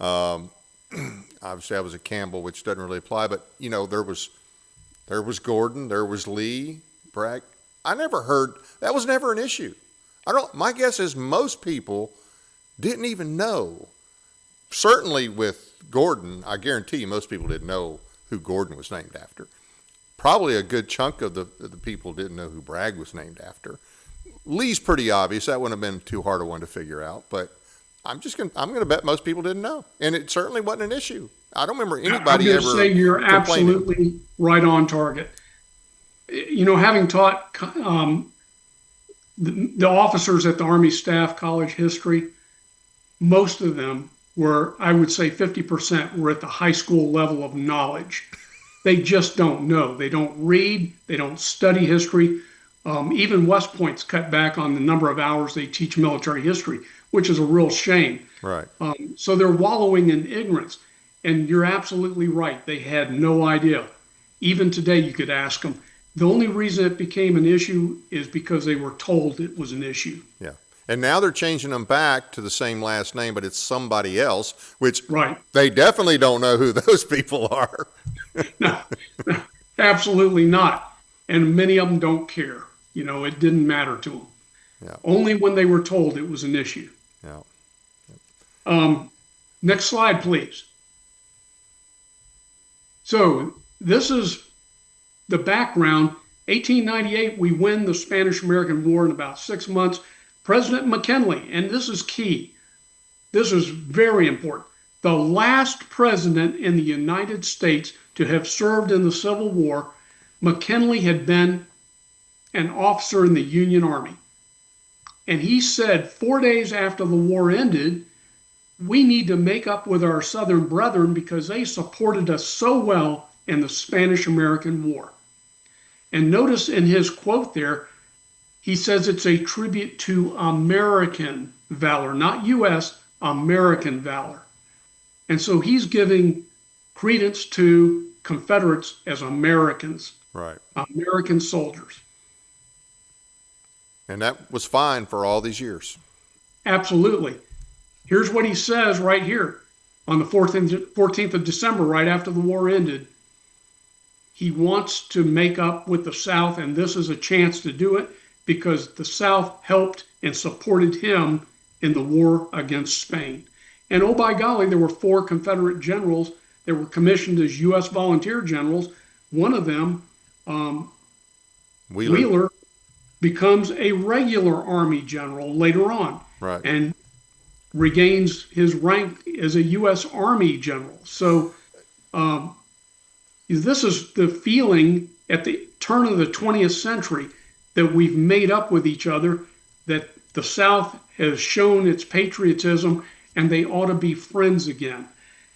Obviously, I was at Campbell, which doesn't really apply. But, you know, there was Gordon, there was Lee, Bragg. I never heard, that was never an issue. My guess is most people didn't even know. Certainly with Gordon, I guarantee you most people didn't know who Gordon was named after. Probably a good chunk of the people didn't know who Bragg was named after. Lee's pretty obvious. That wouldn't have been too hard a one to figure out, but I'm gonna bet most people didn't know. And it certainly wasn't an issue. I don't remember anybody ever I'm saying you're complaining. absolutely right on target. You know, having taught the officers at the Army Staff College history, most of them were, I would say 50% were at the high school level of knowledge. They just don't know. They don't read. They don't study history. Even West Point's cut back on the number of hours they teach military history, which is a real shame. Right. So they're wallowing in ignorance. And you're absolutely right. They had no idea. Even today, you could ask them. The only reason it became an issue is because they were told it was an issue. Yeah. And now they're changing them back to the same last name, but it's somebody else, which Right. they definitely don't know who those people are. No, absolutely not. And many of them don't care. You know, it didn't matter to them. Yeah. Only when they were told it was an issue. Yeah. Next slide, please. So this is the background. 1898, we win the Spanish-American War in about 6 months. President McKinley, and this is key. This is very important. The last president in the United States to have served in the Civil War, McKinley had been an officer in the Union Army. And he said 4 days after the war ended, we need to make up with our Southern brethren because they supported us so well in the Spanish-American War. And notice in his quote there, he says it's a tribute to American valor, not U.S., American valor. And so he's giving credence to Confederates as Americans, Right. American soldiers. And that was fine for all these years. Absolutely. Here's what he says right here on the 14th of December, right after the war ended. He wants to make up with the South, and this is a chance to do it because the South helped and supported him in the war against Spain. And oh, by golly, there were 4 Confederate generals that were commissioned as U.S. volunteer generals. One of them, Wheeler, becomes a regular Army general later on. Right. And regains his rank as a U.S. Army general. So this is the feeling at the turn of the 20th century that we've made up with each other, that the South has shown its patriotism and they ought to be friends again.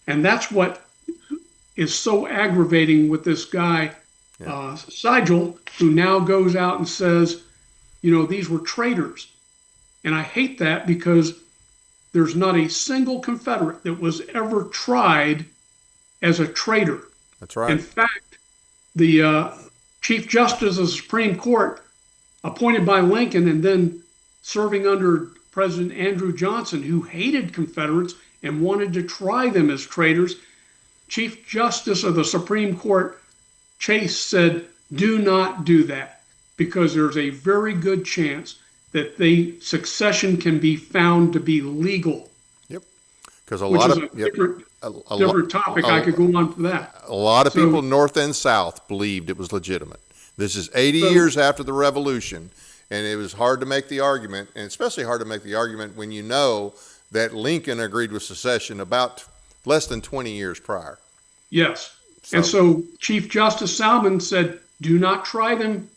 And that's what is so aggravating with this guy, Sigel, who now goes out and says, you know, these were traitors. And I hate that because there's not a single Confederate that was ever tried as a traitor. That's right. In fact, the Chief Justice of the Supreme Court, appointed by Lincoln and then serving under President Andrew Johnson, who hated Confederates and wanted to try them as traitors, Chief Justice of the Supreme Court, Chase, said, do not do that, because there's a very good chance that the succession can be found to be legal. Yep. Because which is a different topic. I could go on for that. A lot of people north and south believed it was legitimate. This is 80 years after the Revolution, and it was hard to make the argument, and especially hard to make the argument when you know that Lincoln agreed with secession about less than 20 years prior. Yes. And so Chief Justice Salmon said, do not try them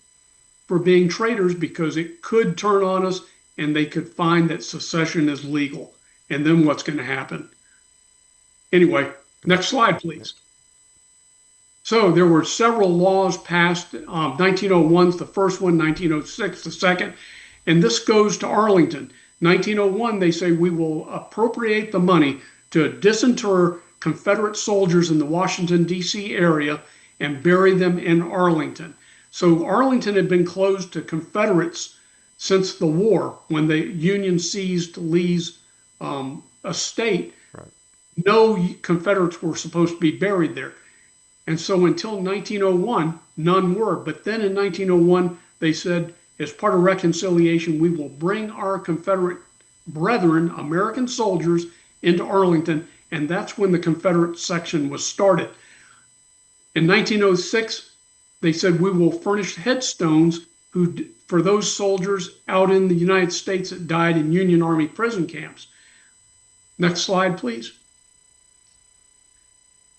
for being traitors because it could turn on us and they could find that secession is legal. and then what's going to happen. Anyway, next slide, please. So there were several laws passed. 1901 is the first one, 1906 the second, and this goes to Arlington. 1901, they say we will appropriate the money to disinter Confederate soldiers in the Washington, D.C. area and bury them in Arlington. So Arlington had been closed to Confederates since the war, when the Union seized Lee's estate. Right. No Confederates were supposed to be buried there. And so until 1901, none were. But then in 1901, they said, as part of reconciliation, we will bring our Confederate brethren, American soldiers, into Arlington. And that's when the Confederate section was started. In 1906, they said, we will furnish headstones for those soldiers out in the United States that died in Union Army prison camps. Next slide, please.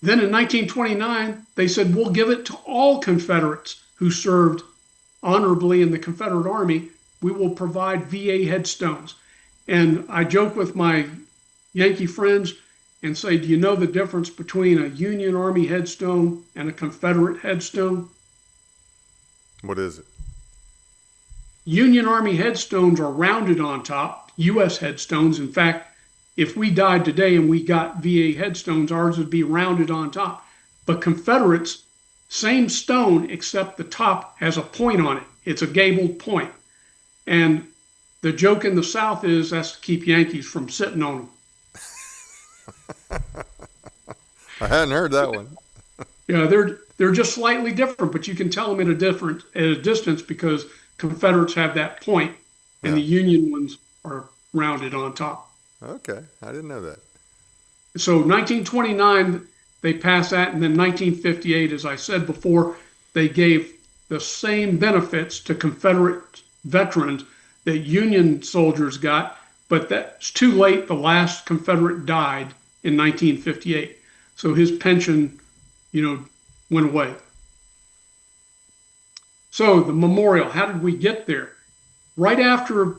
Then in 1929, they said, we'll give it to all Confederates who served honorably in the Confederate Army. We will provide VA headstones. And I joke with my Yankee friends and say, do you know the difference between a Union Army headstone and a Confederate headstone? What is it? Union Army headstones are rounded on top, U.S. headstones. In fact, if we died today and we got VA headstones, ours would be rounded on top. But Confederates, same stone, except the top has a point on it. It's a gabled point. And the joke in the South is that's to keep Yankees from sitting on them. I hadn't heard that one. Yeah, they're just slightly different, but you can tell them at a distance because Confederates have that point, and the Union ones are rounded on top. Okay, I didn't know that. So 1929, they passed that, and then 1958, as I said before, they gave the same benefits to Confederate veterans that Union soldiers got, but that's too late. The last Confederate died in 1958, so his pension, went away. So the memorial, how did we get there? Right after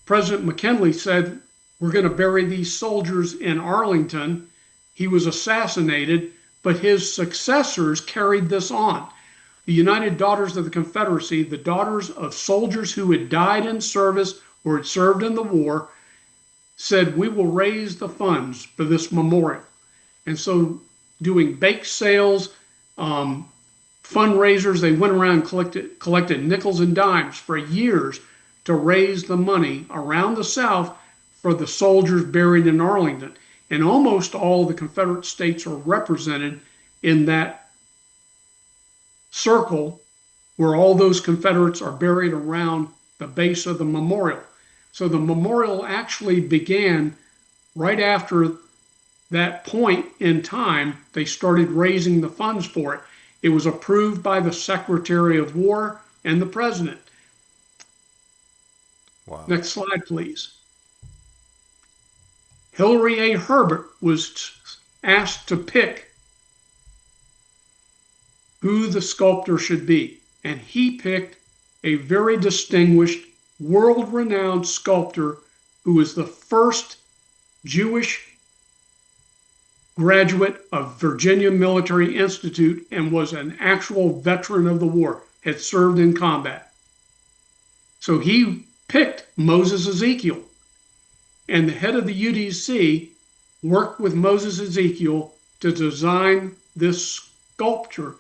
President McKinley said, we're going to bury these soldiers in Arlington, he was assassinated, but his successors carried this on. The United Daughters of the Confederacy, the daughters of soldiers who had died in service or had served in the war, said, we will raise the funds for this memorial. And so doing bake sales, fundraisers, they went around and collected nickels and dimes for years to raise the money around the South for the soldiers buried in Arlington. And almost all the Confederate states are represented in that circle where all those Confederates are buried around the base of the memorial. So the memorial actually began right after that point in time. They started raising the funds for it. It was approved by the Secretary of War and the President. Wow. Next slide, please. Hillary A. Herbert was asked to pick who the sculptor should be, and he picked a very distinguished, world-renowned sculptor who was the first Jewish graduate of Virginia Military Institute and was an actual veteran of the war, had served in combat. So he picked Moses Ezekiel. And the head of the UDC worked with Moses Ezekiel to design this sculpture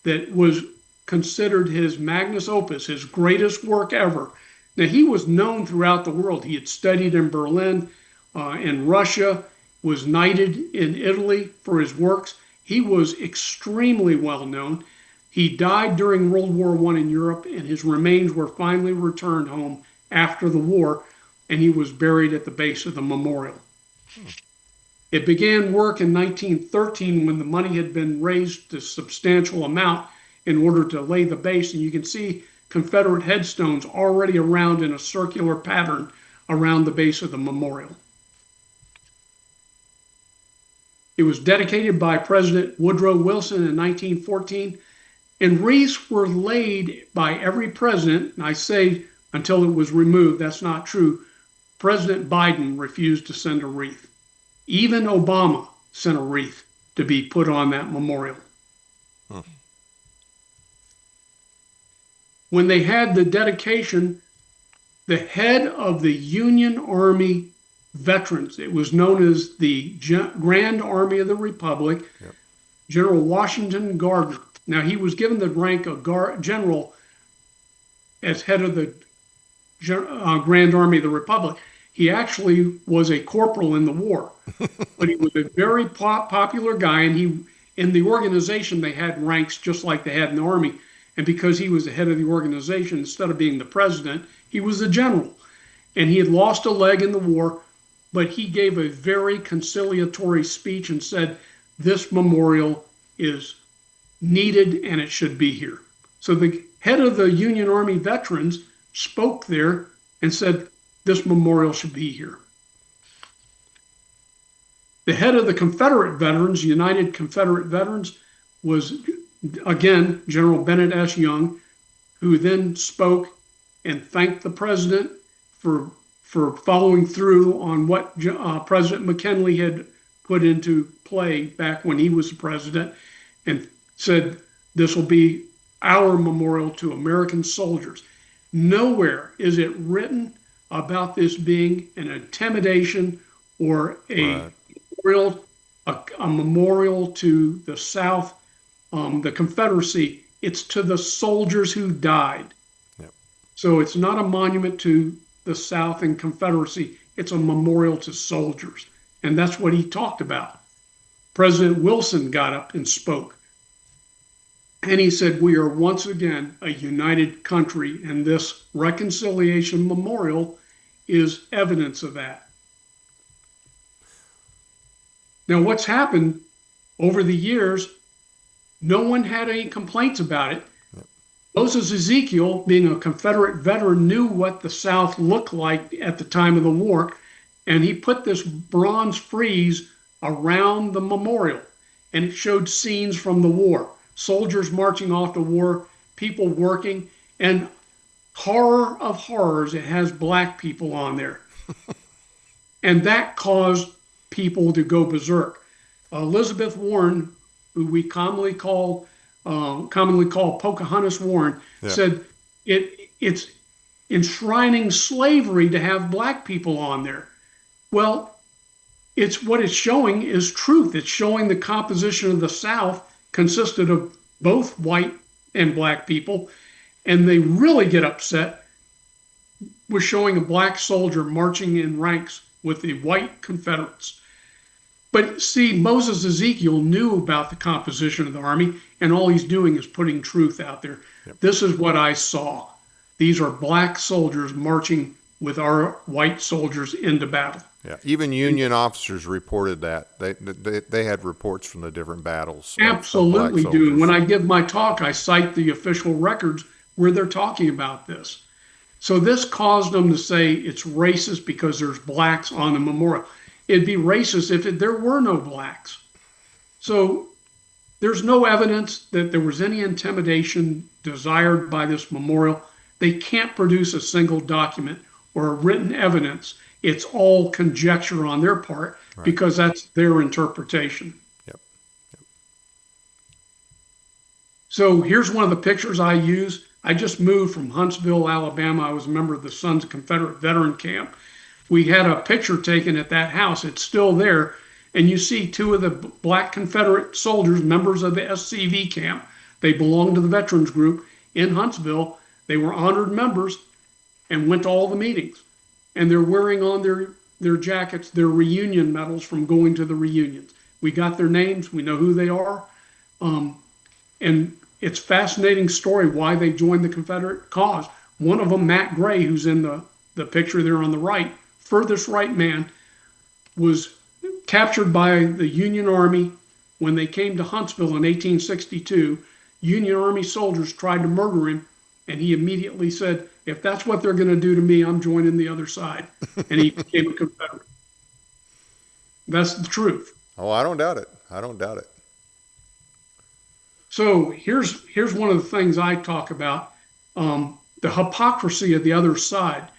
that was considered his magnus opus, his greatest work ever. Now, he was known throughout the world. He had studied in Berlin, in Russia, was knighted in Italy for his works. He was extremely well known. He died during World War I in Europe, and his remains were finally returned home after the war, and he was buried at the base of the memorial. It began work in 1913 when the money had been raised a substantial amount in order to lay the base, and you can see Confederate headstones already around in a circular pattern around the base of the memorial. It was dedicated by President Woodrow Wilson in 1914, and wreaths were laid by every president, and I say until it was removed, that's not true, President Biden refused to send a wreath. Even Obama sent a wreath to be put on that memorial. Hmm. When they had the dedication, the head of the Union Army veterans, it was known as the Grand Army of the Republic, Yep. General Washington Gardner. Now, he was given the rank of general as head of the Grand Army of the Republic. He actually was a corporal in the war, but he was a very popular guy, and he in the organization they had ranks just like they had in the army. And because he was the head of the organization, instead of being the president, he was the general. And he had lost a leg in the war, but he gave a very conciliatory speech and said, this memorial is needed and it should be here. So the head of the Union Army veterans spoke there and said, this memorial should be here. The head of the Confederate veterans, United Confederate Veterans, was, again, General Bennett S. Young, who then spoke and thanked the president for following through on what President McKinley had put into play back when he was the president, and said, this will be our memorial to American soldiers. Nowhere is it written about this being an intimidation or a memorial to the South, the Confederacy. It's to the soldiers who died. Yep. So it's not a monument to the South and Confederacy. It's a memorial to soldiers. And that's what he talked about. President Wilson got up and spoke. And he said, we are once again a united country, and this reconciliation memorial is evidence of that. Now, what's happened over the years, no one had any complaints about it. Yep. Moses Ezekiel, being a Confederate veteran, knew what the South looked like at the time of the war, and he put this bronze frieze around the memorial, and it showed scenes from the war. Soldiers marching off to war, people working, and horror of horrors, it has black people on there. And that caused people to go berserk. Elizabeth Warren, who we commonly call Pocahontas Warren, yeah, said it's enshrining slavery to have black people on there. Well, it's what it's showing is truth. It's showing the composition of the South consisted of both white and black people, and they really get upset with showing a black soldier marching in ranks with the white Confederates. But see, Moses Ezekiel knew about the composition of the army, and all he's doing is putting truth out there. Yep. This is what I saw. These are black soldiers marching with our white soldiers into battle. Yeah, even Union officers reported that. They had reports from the different battles. Absolutely do. And when I give my talk, I cite the official records where they're talking about this. So this caused them to say it's racist because there's blacks on the memorial. It'd be racist if there were no blacks. So there's no evidence that there was any intimidation desired by this memorial. They can't produce a single document or a written evidence. It's all conjecture on their part, right, because that's their interpretation. Yep. Yep. So here's one of the pictures I use. I just moved from Huntsville, Alabama. I was a member of the Sons of Confederate Veteran Camp. We had a picture taken at that house. It's still there. And you see two of the black Confederate soldiers, members of the SCV camp. They belonged to the veterans group in Huntsville. They were honored members and went to all the meetings. And they're wearing on their jackets their reunion medals from going to the reunions. We got their names. We know who they are. And it's a fascinating story why they joined the Confederate cause. One of them, Matt Gray, who's in the picture there on the right, furthest right man, was captured by the Union Army when they came to Huntsville in 1862. Union Army soldiers tried to murder him, and he immediately said, if that's what they're going to do to me, I'm joining the other side. And he became a Confederate. That's the truth. Oh, I don't doubt it. I don't doubt it. So here's one of the things I talk about, the hypocrisy of the other side.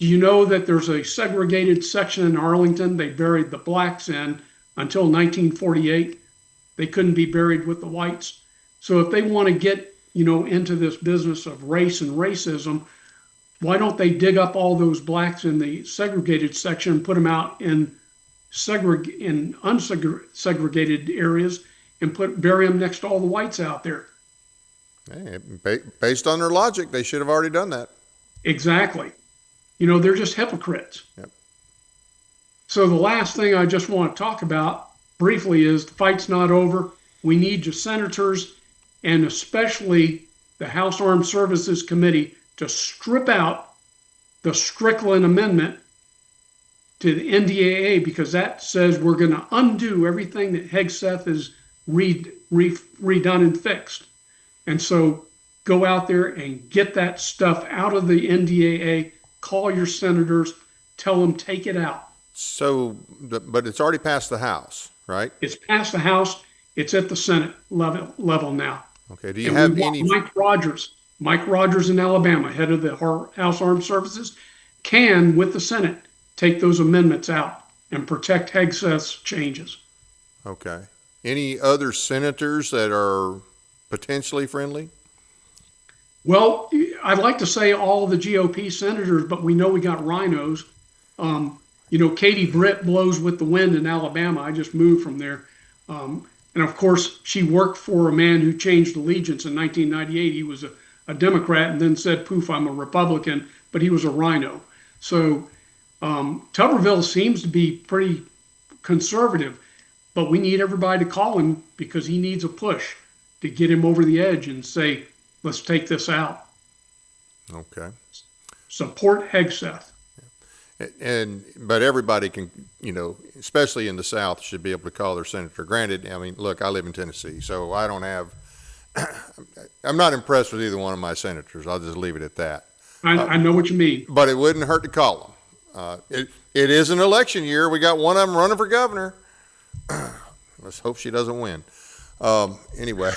Do you know that there's a segregated section in Arlington they buried the blacks in until 1948? They couldn't be buried with the whites. So if they want to get, into this business of race and racism, why don't they dig up all those blacks in the segregated section and put them out in unsegregated areas and bury them next to all the whites out there? Hey, based on their logic, they should have already done that. Exactly. They're just hypocrites. Yep. So the last thing I just want to talk about briefly is the fight's not over. We need your senators and especially the House Armed Services Committee to strip out the Strickland Amendment to the NDAA, because that says we're going to undo everything that Hegseth has redone and fixed. And so go out there and get that stuff out of the NDAA, call your senators, tell them take it out. So, but it's already passed the House, right? It's passed the House. It's at the Senate level now. Okay. Do you have any? Mike Rogers in Alabama, head of the House Armed Services, can, with the Senate, take those amendments out and protect Hegseth's changes. Okay. Any other senators that are potentially friendly? Well, I'd like to say all of the GOP senators, but we know we got rhinos. Katie Britt blows with the wind in Alabama. I just moved from there. And of course, she worked for a man who changed allegiance in 1998. He was a Democrat and then said, poof, I'm a Republican, but he was a rhino. So Tuberville seems to be pretty conservative, but we need everybody to call him because he needs a push to get him over the edge and say, let's take this out. Okay. Support Hegseth. But everybody can, especially in the South, should be able to call their senator. Granted, I mean, look, I live in Tennessee, so I don't have, I'm not impressed with either one of my senators. I'll just leave it at that. I know what you mean. But it wouldn't hurt to call them. It is an election year. We got one of them running for governor. Let's hope she doesn't win. Anyway,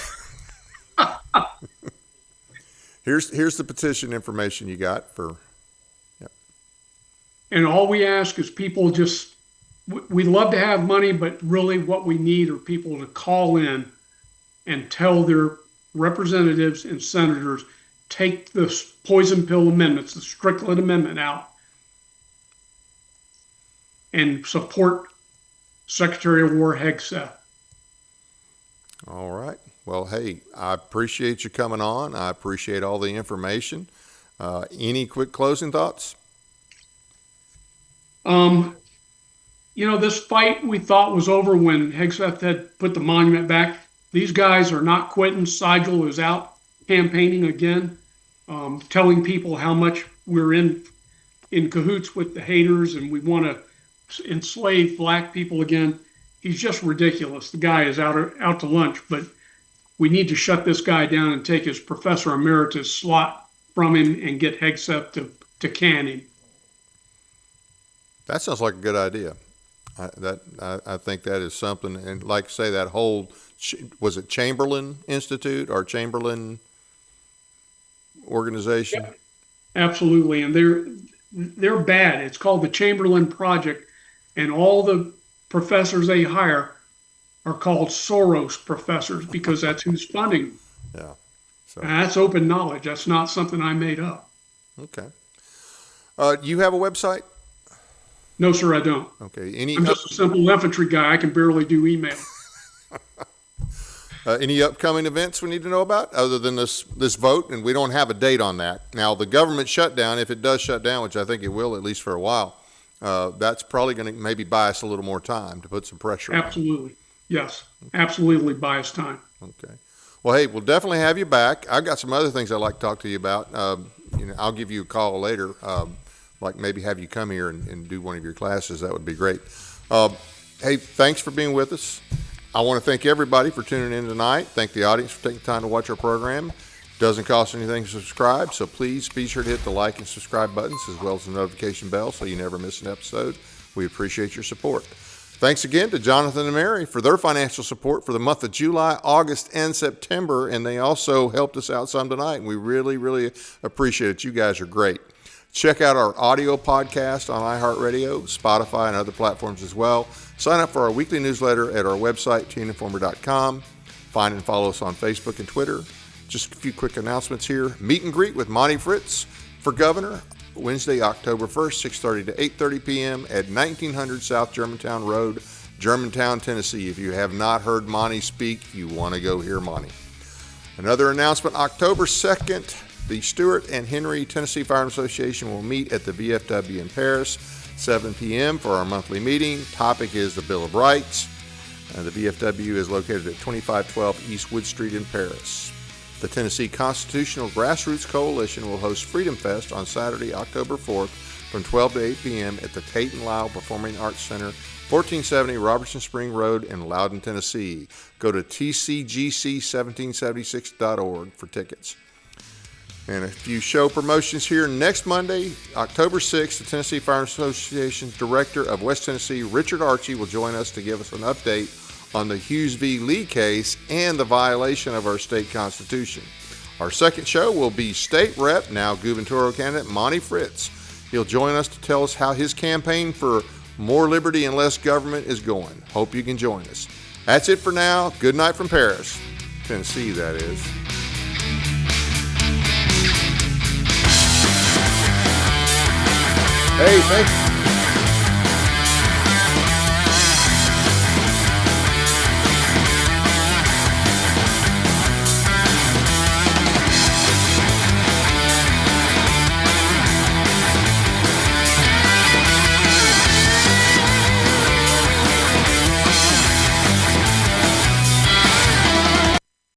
here's the petition information you got for. And all we ask is people we'd love to have money, but really what we need are people to call in and tell their representatives and senators, take the poison pill amendments, the Strickland Amendment out, and support Secretary of War Hegseth. All right. Well, hey, I appreciate you coming on. I appreciate all the information. Any quick closing thoughts? This fight we thought was over when Hegseth had put the monument back. These guys are not quitting. Seigel is out campaigning again, telling people how much we're in cahoots with the haters and we want to enslave black people again. He's just ridiculous. The guy is out to lunch, but we need to shut this guy down and take his professor emeritus slot from him and get Hegseth to can him. That sounds like a good idea. I think that is something, and like I say, that whole, was it Chamberlain Institute or Chamberlain organization? Yeah, absolutely, and they're bad. It's called the Chamberlain Project, and all the professors they hire are called Soros professors because that's who's funding them. Yeah. So. And that's open knowledge. That's not something I made up. Okay. You have a website? No, sir, I don't. Okay. I'm just a simple infantry guy. I can barely do email. Any upcoming events we need to know about other than this vote? And we don't have a date on that. Now, the government shutdown, if it does shut down, which I think it will, at least for a while, that's probably going to maybe buy us a little more time to put some pressure on. Absolutely. Yes. Absolutely buy us time. Okay. Well, hey, we'll definitely have you back. I've got some other things I'd like to talk to you about. I'll give you a call later. Like maybe have you come here and do one of your classes. That would be great. Hey, thanks for being with us. I want to thank everybody for tuning in tonight. Thank the audience for taking time to watch our program. Doesn't cost anything to subscribe, so please be sure to hit the like and subscribe buttons as well as the notification bell so you never miss an episode. We appreciate your support. Thanks again to Jonathan and Mary for their financial support for the month of July, August, and September, and they also helped us out some tonight, and we really, really appreciate it. You guys are great. Check out our audio podcast on iHeartRadio, Spotify, and other platforms as well. Sign up for our weekly newsletter at our website, teeninformer.com. Find and follow us on Facebook and Twitter. Just a few quick announcements here. Meet and greet with Monty Fritz for governor, Wednesday, October 1st, 6:30 to 8:30 p.m. at 1900 South Germantown Road, Germantown, Tennessee. If you have not heard Monty speak, you want to go hear Monty. Another announcement, October 2nd, the Stewart and Henry Tennessee Firearms Association will meet at the VFW in Paris, 7 p.m. for our monthly meeting. Topic is the Bill of Rights. The VFW is located at 2512 East Wood Street in Paris. The Tennessee Constitutional Grassroots Coalition will host Freedom Fest on Saturday, October 4th from 12 to 8 p.m. at the Tate & Lyle Performing Arts Center, 1470 Robertson Spring Road in Loudon, Tennessee. Go to tcgc1776.org for tickets. And a few show promotions here. Next Monday, October 6th, the Tennessee Firearms Association's Director of West Tennessee, Richard Archie, will join us to give us an update on the Hughes v. Lee case and the violation of our state constitution. Our second show will be State Rep, now gubernatorial candidate, Monty Fritz. He'll join us to tell us how his campaign for more liberty and less government is going. Hope you can join us. That's it for now. Good night from Paris, Tennessee, that is. Hey, thanks.